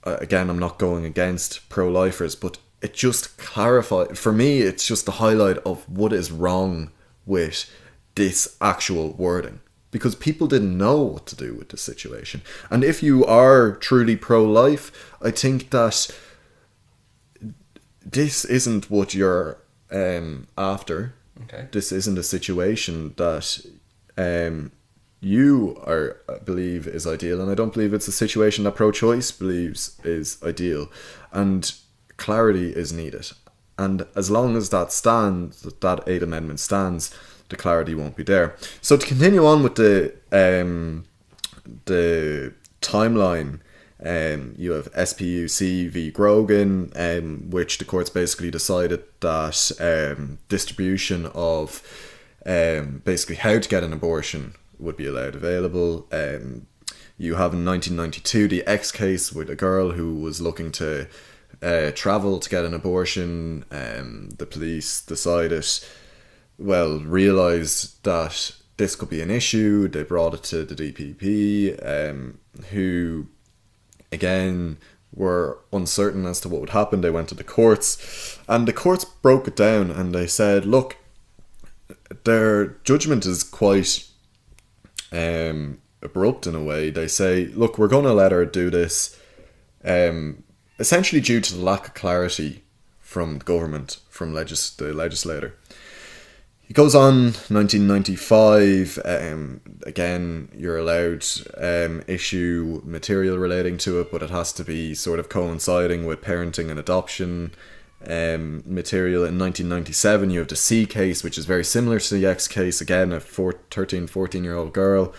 again, I'm not going against pro-lifers, but it just clarified, for me, it's just the highlight of what is wrong with this actual wording, because people didn't know what to do with this situation. And if you are truly pro-life, I think that this isn't what you're after. Okay. This isn't a situation that you believe is ideal, and I don't believe it's a situation that pro-choice believes is ideal. And clarity is needed. And as long as that stands, that 8th Amendment stands, the clarity won't be there. So to continue on with the timeline, you have SPUC v Grogan, which the courts basically decided that distribution of basically how to get an abortion would be allowed available. You have in 1992 the X case with a girl who was looking to travel to get an abortion. The police realised that this could be an issue. They brought it to the DPP, who again were uncertain as to what would happen. They went to the courts, and the courts broke it down, and they said, look, their judgment is quite abrupt in a way. They say, look, we're going to let her do this essentially due to the lack of clarity from the government, from the legislator. It goes on, 1995, again, you're allowed issue material relating to it, but it has to be sort of coinciding with parenting and adoption material. In 1997, you have the C case, which is very similar to the X case. Again, a 14-year-old girl.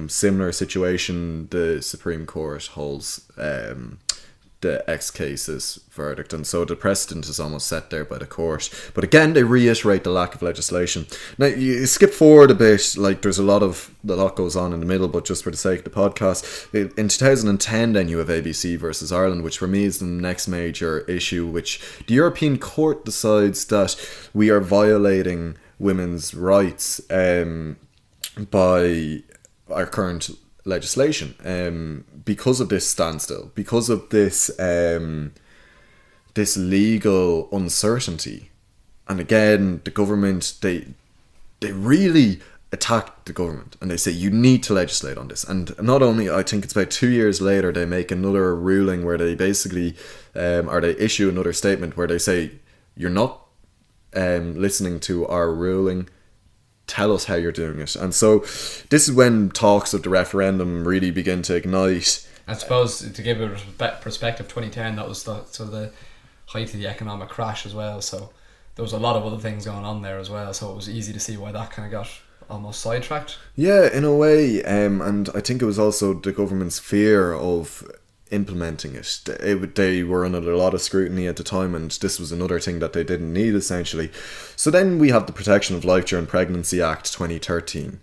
Similar situation, the Supreme Court holds the X case's verdict, and so the precedent is almost set there by the court. But again, they reiterate the lack of legislation. Now, you skip forward a bit, like there's a lot goes on in the middle, but just for the sake of the podcast, in 2010 then you have ABC versus Ireland, which for me is the next major issue, which the European Court decides that we are violating women's rights by our current legislation, because of this standstill, because of this this legal uncertainty. And again, the government, they really attack the government, and they say you need to legislate on this. And not only, I think it's about 2 years later, they make another ruling where they basically or they issue another statement where they say, you're not listening to our ruling, tell us how you're doing it. And so this is when talks of the referendum really begin to ignite. I suppose, to give a perspective, 2010, that was the height of the economic crash as well, so there was a lot of other things going on there as well, so it was easy to see why that kind of got almost sidetracked. Yeah, in a way, and I think it was also the government's fear of implementing it. They were under a lot of scrutiny at the time, and this was another thing that they didn't need, essentially. So then we have the Protection of Life During Pregnancy Act 2013,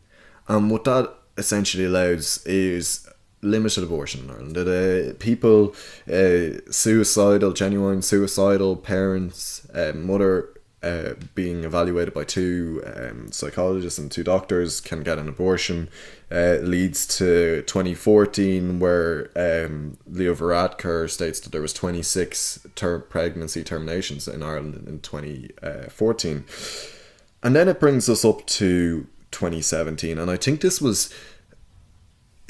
and what that essentially allows is limited abortion in Ireland. People, genuine suicidal parents, mother being evaluated by 2 psychologists and 2 doctors can get an abortion. Leads to 2014, where Leo Varadkar states that there was 26 pregnancy terminations in Ireland in 2014. And then it brings us up to 2017, and I think it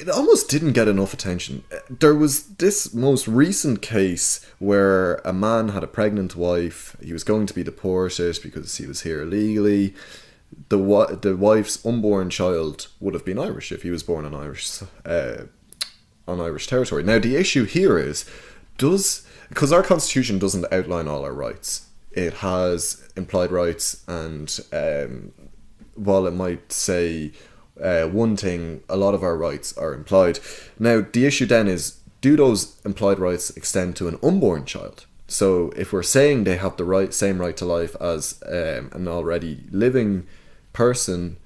almost didn't get enough attention. There was this most recent case where a man had a pregnant wife. He was going to be deported because he was here illegally. The wife's unborn child would have been Irish if he was born on Irish territory. Now, the issue here is, because our constitution doesn't outline all our rights. It has implied rights, and while it might say one thing, a lot of our rights are implied. Now, the issue then is, do those implied rights extend to an unborn child? So if we're saying they have the same right to life as an already living person,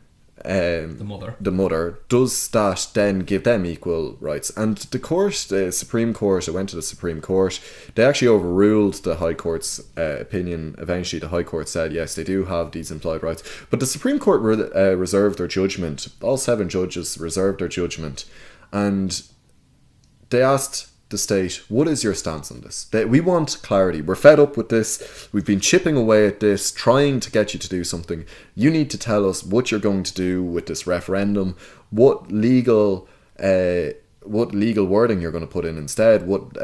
the mother, does that then give them equal rights? And the Supreme Court, it went to the Supreme Court. They actually overruled the High Court's opinion. Eventually, the High Court said, yes, they do have these implied rights. But the Supreme Court reserved their judgment. All 7 judges reserved their judgment. And they asked the state, what is your stance on this? We want clarity. We're fed up with this. We've been chipping away at this, trying to get you to do something. You need to tell us what you're going to do with this referendum, what legal wording you're going to put in instead, what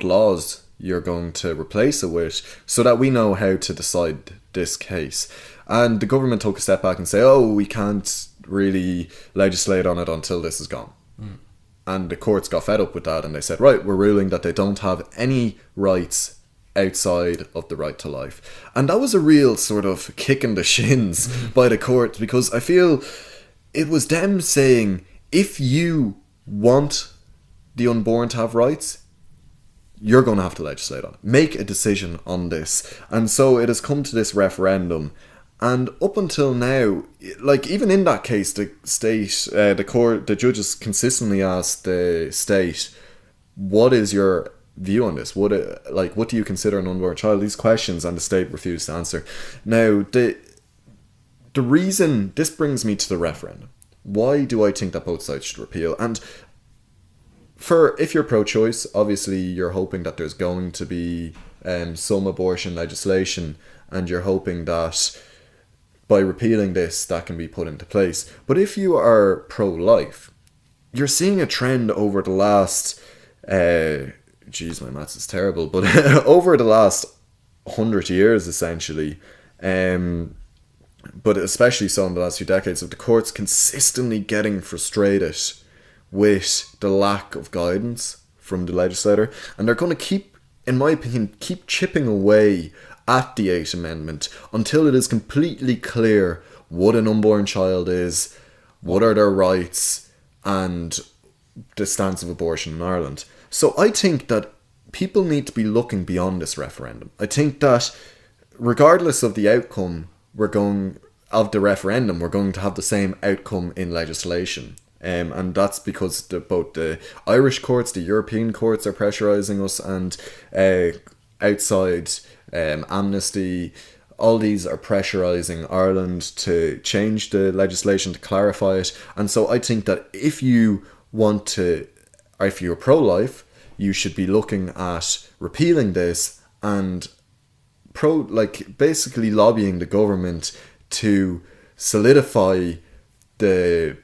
laws you're going to replace it with, so that we know how to decide this case. And the government took a step back and say, we can't really legislate on it until this is gone. And the courts got fed up with that, and they said, right, we're ruling that they don't have any rights outside of the right to life. And that was a real sort of kick in the shins by the court, because I feel it was them saying, if you want the unborn to have rights, you're going to have to legislate on it. Make a decision on this. And so it has come to this referendum. And up until now, like even in that case, the state, the judges consistently asked the state, what is your view on this? What do you consider an unborn child? These questions, and the state refused to answer. Now, the reason, this brings me to the referendum. Why do I think that both sides should repeal? And if you're pro-choice, obviously you're hoping that there's going to be some abortion legislation, and you're hoping that by repealing this, that can be put into place. But if you are pro-life, you're seeing a trend over the last, my maths is terrible, but over the last 100 years, essentially, but especially so in the last few decades, of the courts consistently getting frustrated with the lack of guidance from the legislator. And they're going to keep, in my opinion, chipping away at the 8th Amendment until it is completely clear what an unborn child is, what are their rights, and the stance of abortion in Ireland. So I think that people need to be looking beyond this referendum. I think that regardless of the outcome of the referendum, we're going to have the same outcome in legislation. And that's because both the Irish courts, the European courts are pressurising us, and outside Amnesty, all these are pressurising Ireland to change the legislation, to clarify it. And so I think that if you're pro-life, you should be looking at repealing this and basically lobbying the government to solidify the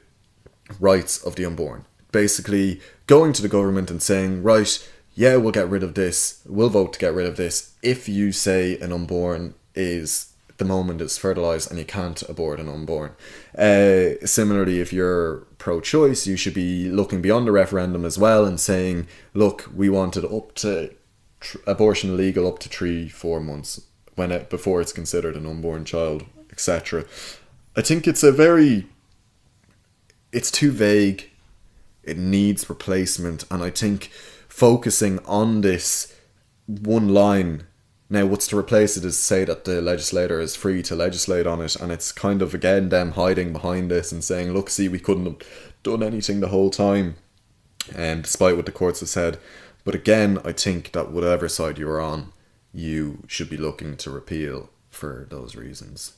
rights of the unborn. Basically going to the government and saying, right, yeah, we'll get rid of this, we'll vote to get rid of this if you say an unborn is, the moment it's fertilised and you can't abort an unborn. Similarly, if you're pro-choice, you should be looking beyond the referendum as well and saying, look, we wanted up to abortion legal up to 3-4 months before it's considered an unborn child, etc. I think it's too vague. It needs replacement, and I think focusing on this one line, now what's to replace it is say that the legislator is free to legislate on it, and it's kind of again them hiding behind this and saying, look, see, we couldn't have done anything the whole time, despite what the courts have said. But again, I think that whatever side you're on, you should be looking to repeal for those reasons.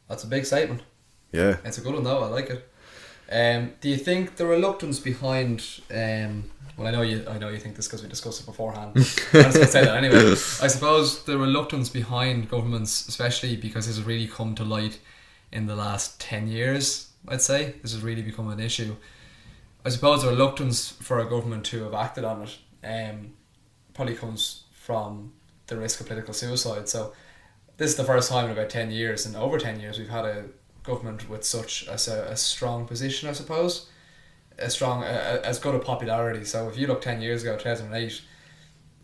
That's a big statement. Yeah. It's a good one though, I like it. Do you think the reluctance behind well, I know you think this because we discussed it beforehand. I'm just going to say that anyway. I suppose the reluctance behind governments, especially because this has really come to light in the last 10 years, I'd say. This has really become an issue. I suppose the reluctance for a government to have acted on it probably comes from the risk of political suicide. So this is the first time in about 10 years, and over 10 years, we've had a government with such a strong position, I suppose. As good a popularity. So if you look 10 years ago, 2008,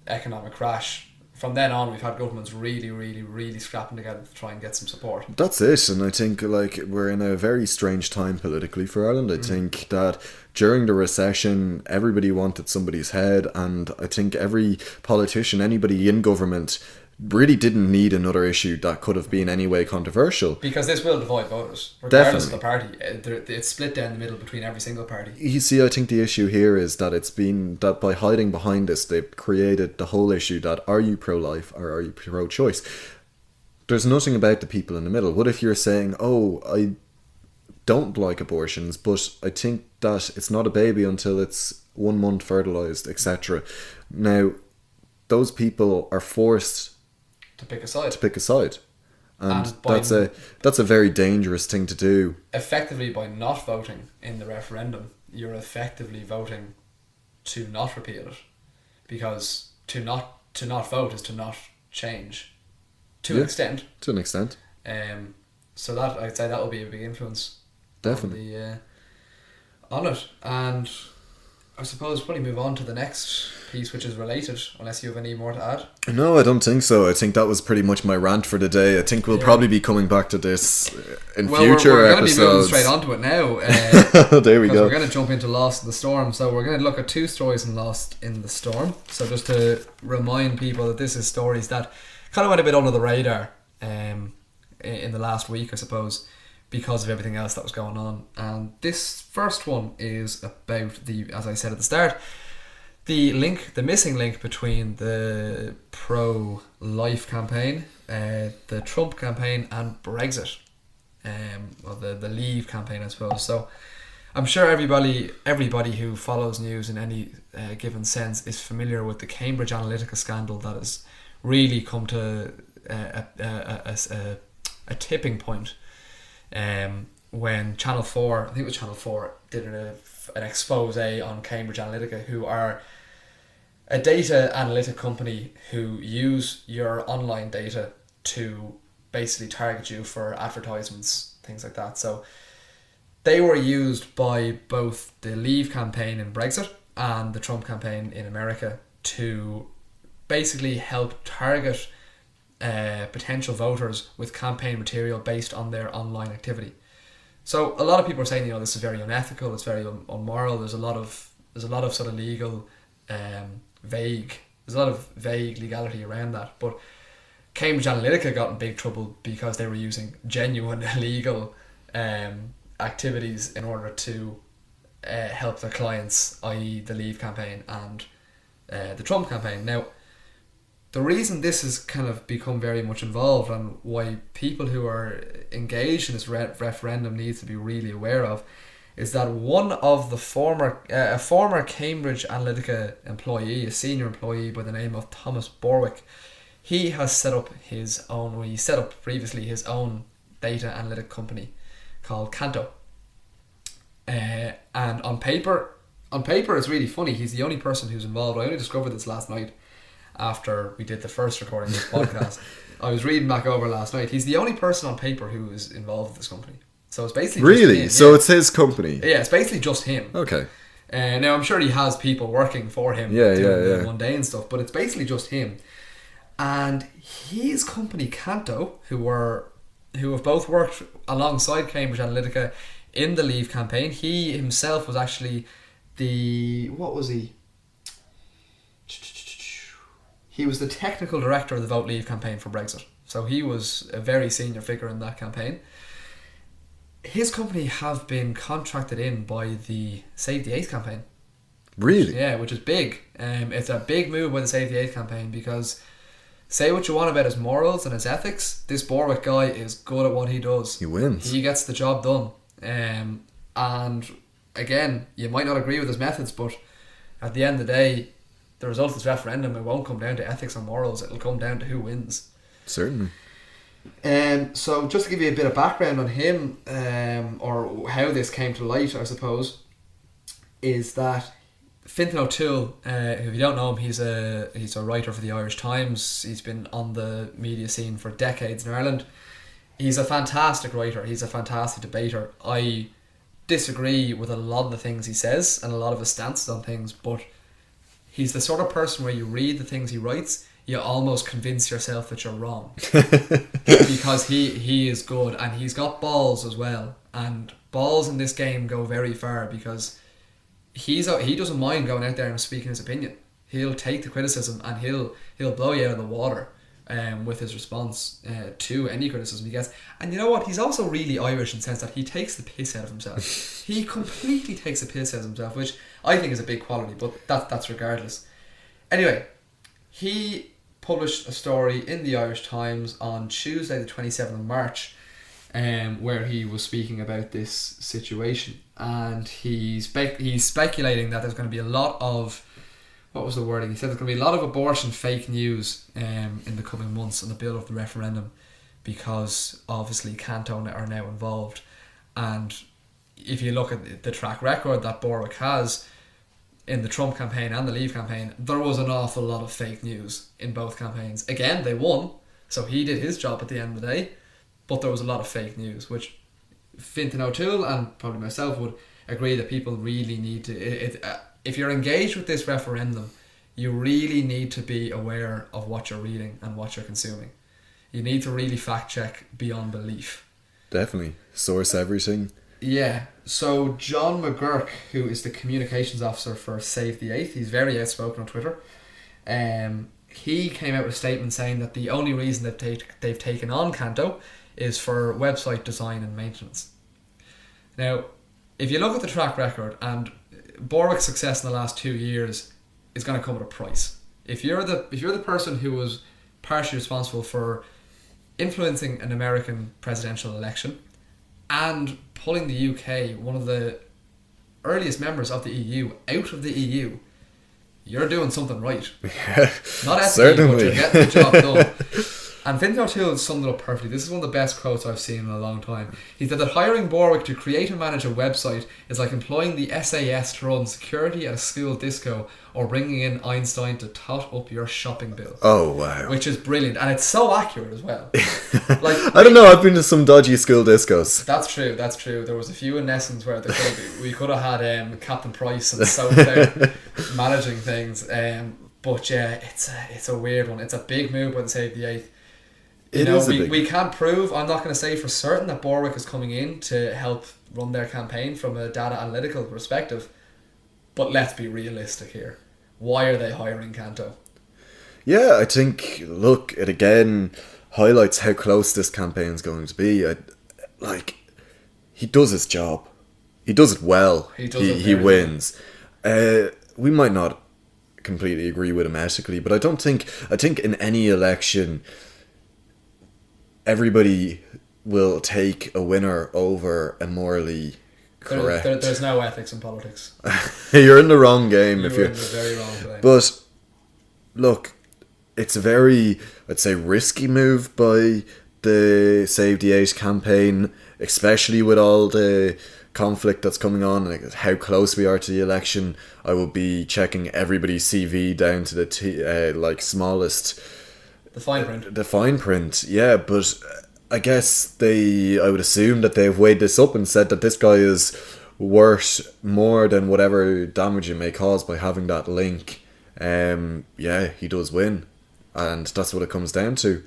economic crash, from then on we've had governments really, really, really scrapping together to try and get some support. That's it, and I think we're in a very strange time politically for Ireland. I think that during the recession everybody wanted somebody's head, and I think every politician, anybody in government, really didn't need another issue that could have been any way controversial. Because this will divide voters, regardless of the party. It's split down the middle between every single party. You see, I think the issue here is that it's been that by hiding behind this, they've created the whole issue that are you pro-life or are you pro-choice? There's nothing about the people in the middle. What if you're saying, oh, I don't like abortions, but I think that it's not a baby until it's 1 month fertilised, etc. Now, those people are forced to pick a side. And that's a very dangerous thing to do. Effectively, by not voting in the referendum, you're effectively voting to not repeal it, because to not vote is to not change to an extent. To an extent. So that, I'd say, that will be a big influence. Definitely. On it. And I suppose probably move on to the next piece, which is related, unless you have any more to add. No, I don't think so. I think that was pretty much my rant for the day. I think we'll probably be coming back to this in future we're episodes. We're going to be moving straight onto it now. There we go. We're going to jump into Lost in the Storm. So we're going to look at 2 stories in Lost in the Storm. So just to remind people that this is stories that kind of went a bit under the radar in the last week, I suppose, because of everything else that was going on. And this first one is about as I said at the start, the missing link between the pro-life campaign, the Trump campaign, and Brexit, or the Leave campaign, I suppose. So I'm sure everybody who follows news in any given sense is familiar with the Cambridge Analytica scandal that has really come to a tipping point. When Channel 4, I think it was Channel 4, did an expose on Cambridge Analytica, who are a data analytic company who use your online data to basically target you for advertisements, things like that. So they were used by both the Leave campaign in Brexit and the Trump campaign in America to basically help target potential voters with campaign material based on their online activity. So a lot of people are saying, this is very unethical, it's very unmoral. There's a lot of sort of legal vague legality around that. But Cambridge Analytica got in big trouble because they were using genuine illegal activities in order to help their clients, i.e. the Leave campaign and the Trump campaign. Now, the reason this has kind of become very much involved, and why people who are engaged in this referendum needs to be really aware of, is that one of the former Cambridge Analytica employee, a senior employee by the name of Thomas Borwick, he has set up previously his own data analytic company called Canto. And on paper it's really funny. He's the only person who's involved. I only discovered this last night after we did the first recording of this podcast. I was reading back over last night. He's the only person on paper who is involved with this company. So it's basically really? Just him. So it's his company? Yeah, it's basically just him. Okay. Now I'm sure he has people working for him doing the mundane stuff, but it's basically just him. And his company Canto, who have both worked alongside Cambridge Analytica in the Leave campaign. He himself was actually he was the technical director of the Vote Leave campaign for Brexit. So he was a very senior figure in that campaign. His company have been contracted in by the Save the Eighth campaign. Really? Yeah, which is big. It's a big move by the Save the Eighth campaign because, say what you want about his morals and his ethics, this Borwick guy is good at what he does. He wins. He gets the job done. And again, you might not agree with his methods, but at the end of the day, the result of this referendum, it won't come down to ethics and morals, it'll come down to who wins. Certainly. So just to give you a bit of background on him, or how this came to light, I suppose, is that Fintan O'Toole, if you don't know him, he's a writer for the Irish Times. He's been on the media scene for decades in Ireland. He's a fantastic writer. He's a fantastic debater. I disagree with a lot of the things he says and a lot of his stances on things, but he's the sort of person where you read the things he writes, you almost convince yourself that you're wrong. Because he is good, and he's got balls as well. And balls in this game go very far, because he doesn't mind going out there and speaking his opinion. He'll take the criticism and he'll blow you out of the water with his response to any criticism he gets. And you know what? He's also really Irish in the sense that he takes the piss out of himself. He completely takes the piss out of himself, which I think is a big quality, but that's regardless. Anyway, he published a story in the Irish Times on Tuesday the 27th of March where he was speaking about this situation, and he's speculating that there's going to be a lot of, what was the wording? He said there's going to be a lot of abortion fake news in the coming months on the bill of the referendum, because obviously Canton are now involved. And if you look at the track record that Borwick has in the Trump campaign and the Leave campaign, there was an awful lot of fake news in both campaigns. Again, they won, so he did his job at the end of the day, but there was a lot of fake news, which Fintan O'Toole and probably myself would agree that people really need to... if you're engaged with this referendum, you really need to be aware of what you're reading and what you're consuming. You need to really fact check beyond belief. Definitely. Source everything. Yeah. So John McGurk, who is the communications officer for Save the 8th, he's very outspoken on Twitter. He came out with a statement saying that the only reason that they've taken on Canto is for website design and maintenance. Now, if you look at the track record, and Borwick's success in the last 2 years is going to come at a price. If you're the person who was partially responsible for influencing an American presidential election and pulling the UK, one of the earliest members of the EU, out of the EU, you're doing something right. Yeah, not ethically, certainly. but you're getting the job done. And Fintan O'Toole summed it up perfectly. This is one of the best quotes I've seen in a long time. He said that hiring Borwick to create and manage a website is like employing the SAS to run security at a school disco or bringing in Einstein to tot up your shopping bill. Oh, wow. Which is brilliant. And it's so accurate as well. Like, I don't know, I've been to some dodgy school discos. That's true. There was a few in Nessens where we could have had Captain Price and so there managing things. But yeah, it's a weird one. It's a big move by the Save the 8th. We can't prove, I'm not going to say for certain that Borwick is coming in to help run their campaign from a data analytical perspective, but let's be realistic here. Why are they hiring Canto? Yeah, I think, look, it again highlights how close this campaign is going to be. He does his job. He does it well. He wins. We might not completely agree with him ethically, but I think in any election, everybody will take a winner over a morally correct. There's no ethics in politics. You're in the wrong game. You're in the very wrong game. But look, it's a very, I'd say, risky move by the Save the 8 campaign, especially with all the conflict that's coming on and how close we are to the election. I will be checking everybody's CV down to the smallest. The fine print. The fine print, yeah, but I guess I would assume that they've weighed this up and said that this guy is worth more than whatever damage it may cause by having that link. Yeah, he does win, and that's what it comes down to.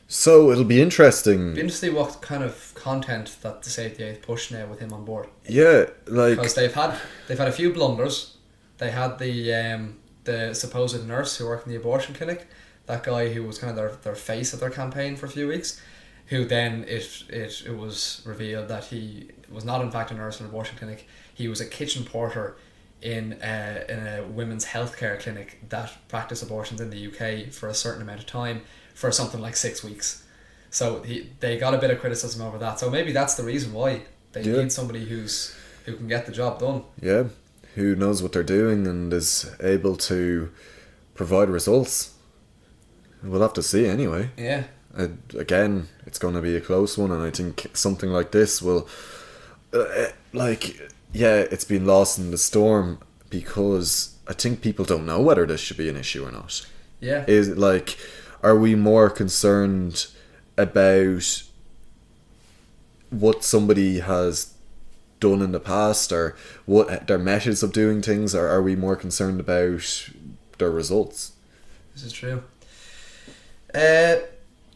So it'll be interesting. Be interesting to see what kind of content that the Save the 8th push now with him on board. Yeah, because they've had a few blunders. They had the supposed nurse who worked in the abortion clinic. That guy who was kind of their face of their campaign for a few weeks, who then it was revealed that he was not in fact a nurse in an abortion clinic. He was a kitchen porter in a women's healthcare clinic that practiced abortions in the UK for a certain amount of time for something like 6 weeks. So they got a bit of criticism over that. So maybe that's the reason why they need somebody who can get the job done. Yeah, who knows what they're doing and is able to provide results. We'll have to see anyway. Yeah. Again, it's going to be a close one, and I think something like this will, it's been lost in the storm because I think people don't know whether this should be an issue or not. Yeah. Are we more concerned about what somebody has done in the past or what their methods of doing things, or are we more concerned about their results? This is true.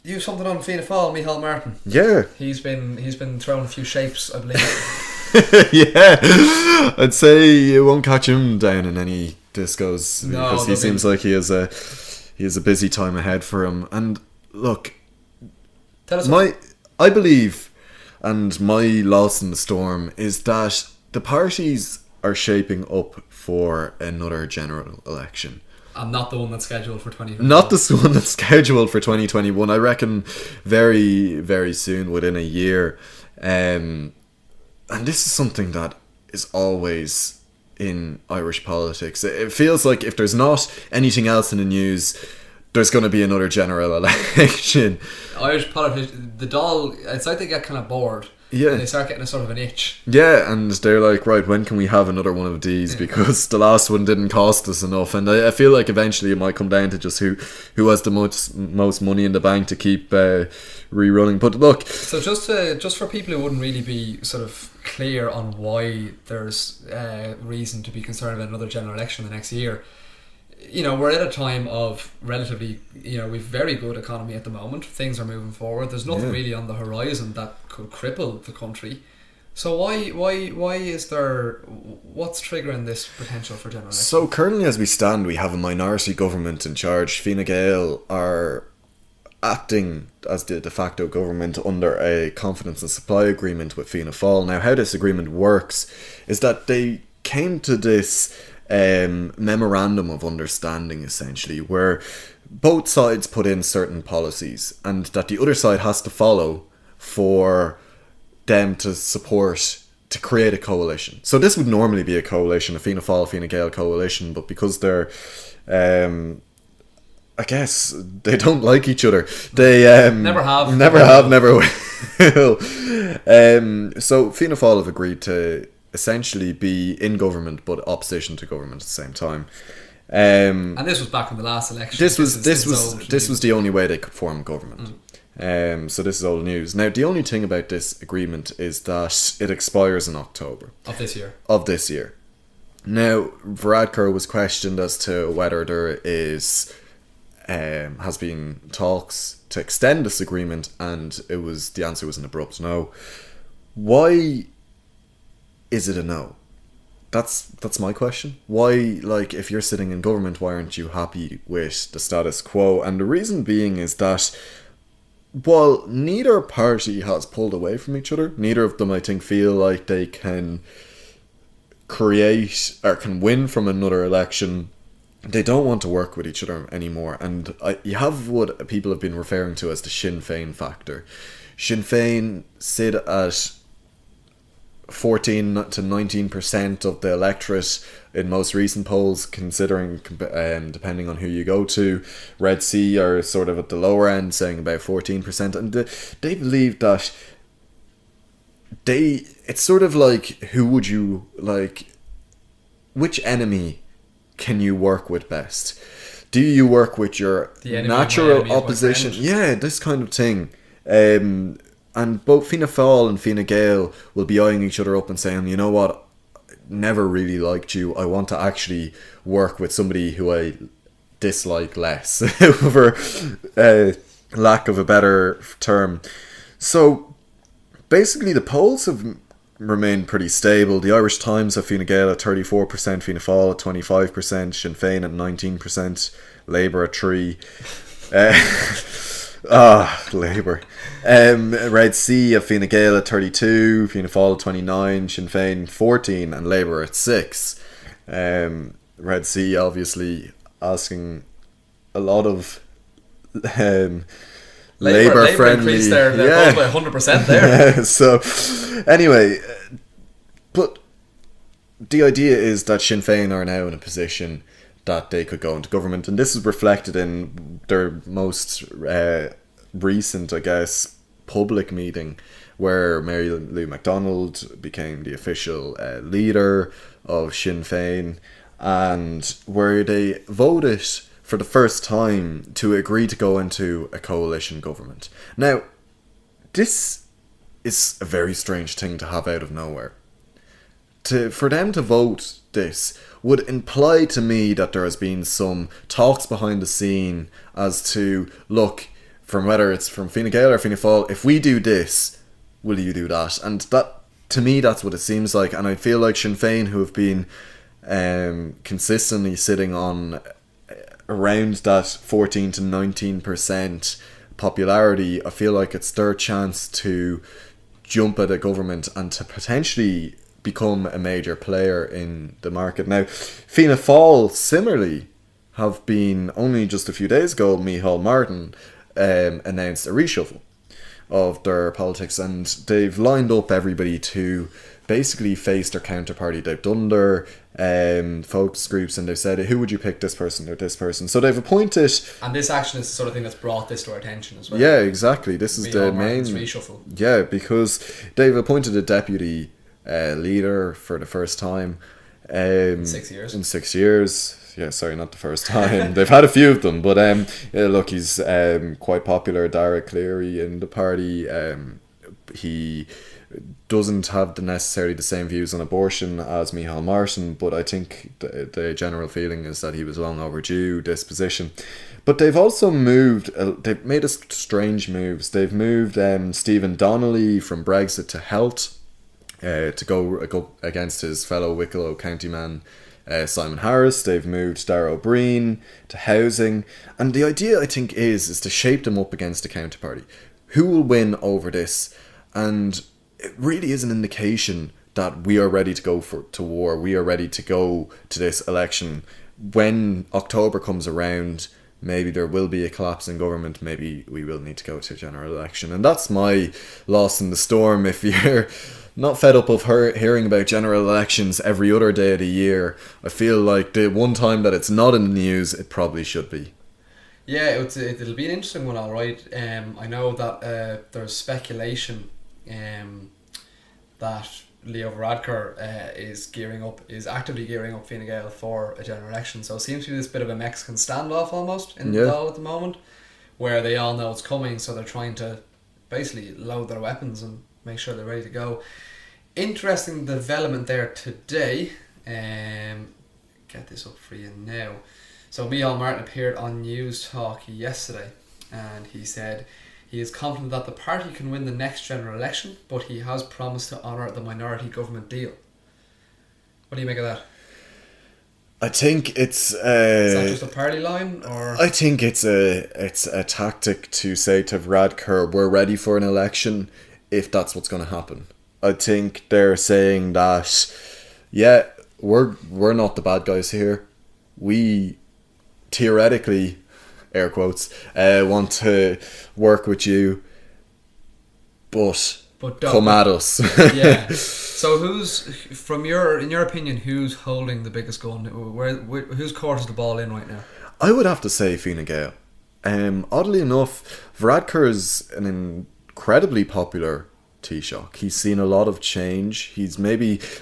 You have something on Fianna Fáil, Micheál Martin. Yeah. He's been throwing a few shapes, I believe. Yeah. I'd say you won't catch him down in any discos because he seems like he has a busy time ahead for him. And look, I believe, and my loss in the storm is that the parties are shaping up for another general election. And not the one that's scheduled for 2021. Not the one that's scheduled for 2021. I reckon very, very soon, within a year. And this is something that is always in Irish politics. It feels like if there's not anything else in the news, there's going to be another general election. Irish politics, the Dáil, it's like they get kind of bored Yeah. And they start getting a sort of an itch. Yeah, and they're like, right, when can we have another one of these? Because the last one didn't cost us enough. And I feel like eventually it might come down to just who has the most money in the bank to keep rerunning. But look, so just for people who wouldn't really be sort of clear on why there's reason to be concerned about another general election the next year, you know, we're at a time of relatively, you know, we've very good economy at the moment. Things are moving forward. There's nothing really on the horizon that could cripple the country. So why is there, what's triggering this potential for general election? So currently as we stand, we have a minority government in charge. Fine Gael are acting as the de facto government under a confidence and supply agreement with Fianna Fáil. Now, how this agreement works is that they came to this memorandum of understanding, essentially, where both sides put in certain policies and that the other side has to follow for them to support, to create a coalition. So this would normally be a coalition, a Fianna Fáil, Fine Gael coalition, but because they're I guess they don't like each other. They never have, never will. So Fianna Fáil have agreed to essentially be in government but opposition to government at the same time. And this was back in the last election. This was the only way they could form government. So this is old news. Now the only thing about this agreement is that it expires in October of this year. Now Varadkar was questioned as to whether there is has been talks to extend this agreement, and the answer was an abrupt no. Why is it a no? That's my question. Why, like, if you're sitting in government, why aren't you happy with the status quo? And the reason being is that while neither party has pulled away from each other, neither of them, I think, feel like they can create or can win from another election. They don't want to work with each other anymore. And you have what people have been referring to as the Sinn Féin factor. Sinn Féin sit at 14 to 19% of the electorate in most recent polls, considering depending on who you go to. Red C are sort of at the lower end, saying about 14%, and they believe that it's sort of like, who would you like, which enemy can you work with best? Do you work with your natural opposition? Yeah, this kind of thing. And both Fianna Fáil and Fine Gael will be eyeing each other up and saying, you know what, never really liked you. I want to actually work with somebody who I dislike less, for lack of a better term. So basically the polls have remained pretty stable. The Irish Times have Fine Gael at 34%, Fianna Fáil at 25%, Sinn Féin at 19%, Labour at 3%. Labour. Red C of Fine Gael at 32, Fianna Fáil at 29, Sinn Féin 14, and Labour at 6. Red C obviously asking a lot of Labour friendly. They're both by 100% there. Yeah, so anyway, but the idea is that Sinn Féin are now in a position that they could go into government, and this is reflected in their most recent, I guess, public meeting, where Mary Lou MacDonald became the official leader of Sinn Féin, and where they voted for the first time to agree to go into a coalition government. Now, this is a very strange thing to have out of nowhere. For them to vote this would imply to me that there has been some talks behind the scene as to, look, from whether it's from Fine Gael or Fianna Fáil, if we do this, will you do that? And that, to me, that's what it seems like. And I feel like Sinn Féin, who have been consistently sitting on around that 14 to 19% popularity, I feel like it's their chance to jump at a government and to potentially become a major player in the market. Now, Fianna Fáil similarly have been, only just a few days ago, Micheál Martin announced a reshuffle of their politics, and they've lined up everybody to basically faced their counterparty. They've done their focus groups and they've said, who would you pick, this person or this person? So they've appointed... And this action is the sort of thing that's brought this to our attention as well. Yeah, exactly. This is the main... reshuffle. Yeah, because they've appointed a deputy leader for the first time. In 6 years. In 6 years. Yeah, sorry, not the first time. They've had a few of them, but yeah, look, he's quite popular. Dara Cleary in the party. He doesn't have necessarily the same views on abortion as Micheál Martin, but I think the general feeling is that he was long overdue, this position. But they've also moved, they've made strange moves. They've moved Stephen Donnelly from Brexit to Health to go against his fellow Wicklow County man, Simon Harris. They've moved Darragh O'Brien to Housing. And the idea, I think, is to shape them up against a counterparty. Who will win over this? And it really is an indication that we are ready to go to war. We are ready to go to this election. When October comes around, maybe there will be a collapse in government. Maybe we will need to go to a general election. And that's my loss in the storm. If you're not fed up of hearing about general elections every other day of the year, I feel like the one time that it's not in the news, it probably should be. Yeah, it'll be an interesting one, all right. I know that there's speculation that Leo Varadkar is actively gearing up Fine Gael for a general election. So it seems to be this bit of a Mexican standoff almost in the Dáil at the moment, where they all know it's coming, so they're trying to basically load their weapons and make sure they're ready to go. Interesting development there today. Get this up for you now. So Micheál Martin appeared on News Talk yesterday, and he said he is confident that the party can win the next general election, but he has promised to honour the minority government deal. What do you make of that? I think it's... is that just a party line, or...? I think it's a tactic to say to Varadkar, we're ready for an election if that's what's going to happen. I think they're saying that, yeah, we're not the bad guys here. We theoretically, air quotes, want to work with you, but come at us. Yeah. So in your opinion, who's holding the biggest gun? Whose court is the ball in right now? I would have to say Fine Gael. Oddly enough, Varadkar is an incredibly popular Taoiseach. He's seen a lot of change.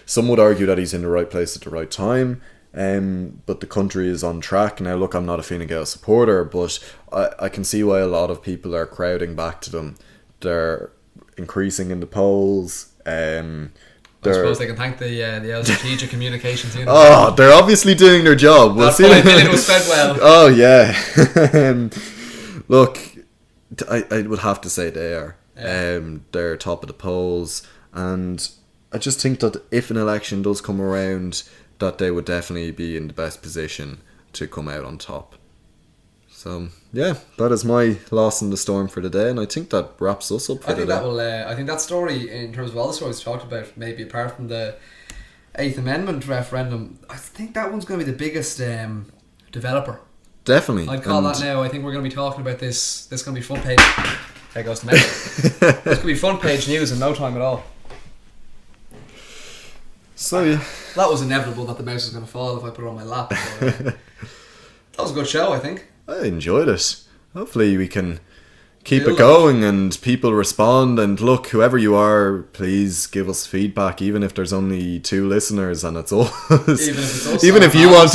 Some would argue that he's in the right place at the right time. But the country is on track. Now look, I'm not a Fine Gael supporter, but I can see why a lot of people are crowding back to them. They're increasing in the polls. I suppose they can thank the strategic communications unit. Oh, they're obviously doing their job. We'll see. $5 million was spent well. Oh yeah. Look, I would have to say they are. They're top of the polls, and I just think that if an election does come around, that they would definitely be in the best position to come out on top. So yeah, that is my loss in the storm for the day, and I think that wraps us up for today. I think that story, in terms of all the stories talked about, maybe apart from the 8th Amendment referendum, I think that one's going to be the biggest developer. Definitely. I'd call that now. I think we're going to be talking about this. This is going to be front page. There goes the mouse. This going to be front page news in no time at all. So yeah. That was inevitable that the mouse was going to fall if I put it on my lap. So, that was a good show, I think. I enjoyed it. Hopefully we can keep it going and people respond. And look, whoever you are, please give us feedback, even if there's only 2 listeners and it's us. Even if you want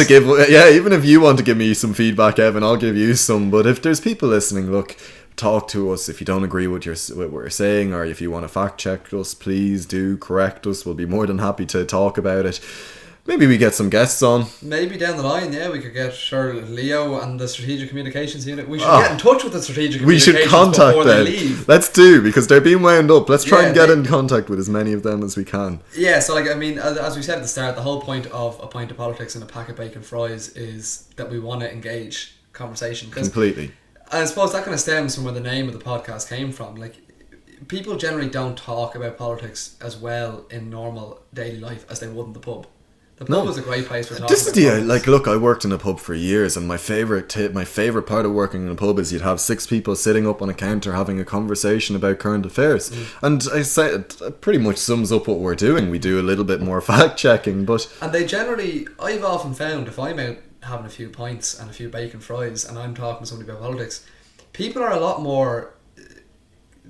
to give me some feedback, Evan, I'll give you some. But if there's people listening, look, talk to us. If you don't agree with what we're saying, or if you want to fact check us, please do correct us. We'll be more than happy to talk about it. Maybe we get some guests on. Maybe down the line, yeah, we could get Leo and the Strategic Communications Unit. We should get in touch with the Strategic Communications. We should contact before them. They leave. Let's do, because they're being wound up. Let's try and get in contact with as many of them as we can. Yeah, so as we said at the start, the whole point of a pint of politics and a pack of bacon fries is that we want to engage conversation. Completely. I suppose that kind of stems from where the name of the podcast came from. Like, people generally don't talk about politics as well in normal daily life as they would in the pub. The pub is a great place for talking. This is about the politics. like. Look, I worked in a pub for years, and my favorite part of working in a pub is you'd have 6 people sitting up on a counter having a conversation about current affairs. And I say it pretty much sums up what we're doing. We do a little bit more fact checking, but And they generally, I've often found, if I'm out having a few pints and a few bacon fries and I'm talking to somebody about politics, people are a lot more.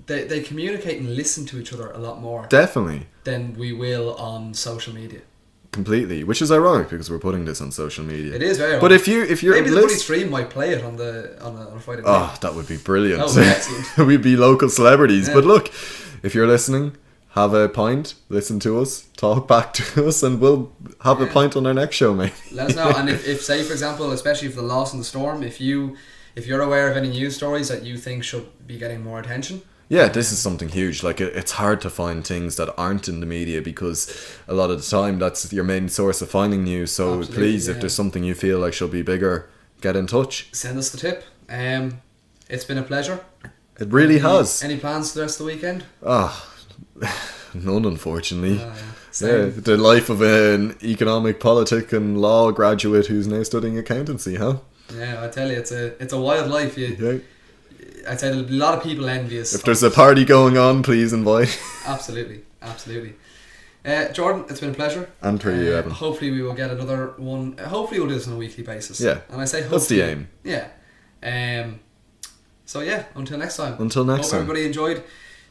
They communicate and listen to each other a lot more definitely. than we will on social media. Completely, which is ironic because we're putting this on social media. It is very. But if you're maybe the Bloody Stream might play it on a Friday night. oh, that would be brilliant. That would be excellent. We'd be local celebrities. Yeah. But look, if you're listening, have a pint, listen to us, talk back to us, and we'll have a pint on our next show, mate. Let us know. And if say for example, especially for the Lost in the Storm, if you're aware of any news stories that you think should be getting more attention. Yeah, this is something huge. Like, it's hard to find things that aren't in the media because a lot of the time that's your main source of finding news. So Absolutely, please, if there's something you feel like should be bigger, get in touch. Send us the tip. It's been a pleasure. It really has. Any plans for the rest of the weekend? None, unfortunately. Same. The life of an economic, politic and law graduate who's now studying accountancy, huh? Yeah, I tell you, it's a wild life. Yeah. I'd say there'll be a lot of people envious. If there's a party going on, please invite. Absolutely. Jordan, it's been a pleasure. And for you, Evan. Hopefully we will get another one. Hopefully we'll do this on a weekly basis. Yeah. And I say hopefully. That's the aim. Yeah. So yeah, until next time. Until next time. Hope everybody enjoyed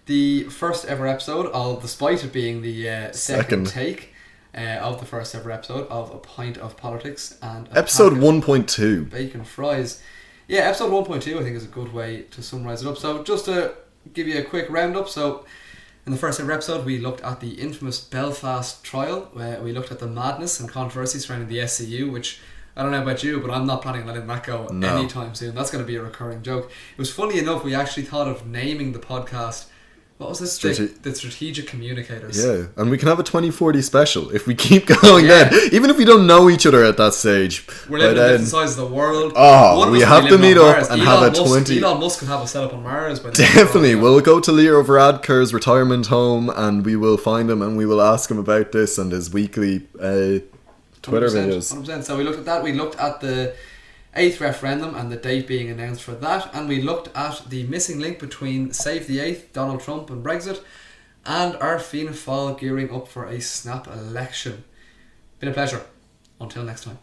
the first ever episode of, despite it being the second take of the first ever episode of A Pint of Politics and episode 1.2. Bacon fries. Yeah, episode 1.2 I think is a good way to summarise it up. So just to give you a quick roundup, so in the first ever episode we looked at the infamous Belfast trial, where we looked at the madness and controversy surrounding the SCU, which I don't know about you, but I'm not planning on letting that go anytime soon. That's going to be a recurring joke. It was funny enough, we actually thought of naming the podcast, what was this? The Strategic Communicators. Yeah, and we can have a 2040 special if we keep going then. Even if we don't know each other at that stage. We're living in different sides of the world. We have to meet up and have a 20... Elon Musk could have us set up on Mars. Definitely. We'll go to Leo Varadkar's retirement home and we will find him and we will ask him about this and his weekly Twitter videos. 100%. So we looked at that. We looked at the 8th referendum and the date being announced for that, and we looked at the missing link between Save the 8th, Donald Trump and Brexit, and our Fianna Fáil gearing up for a snap election. Been a pleasure. Until next time.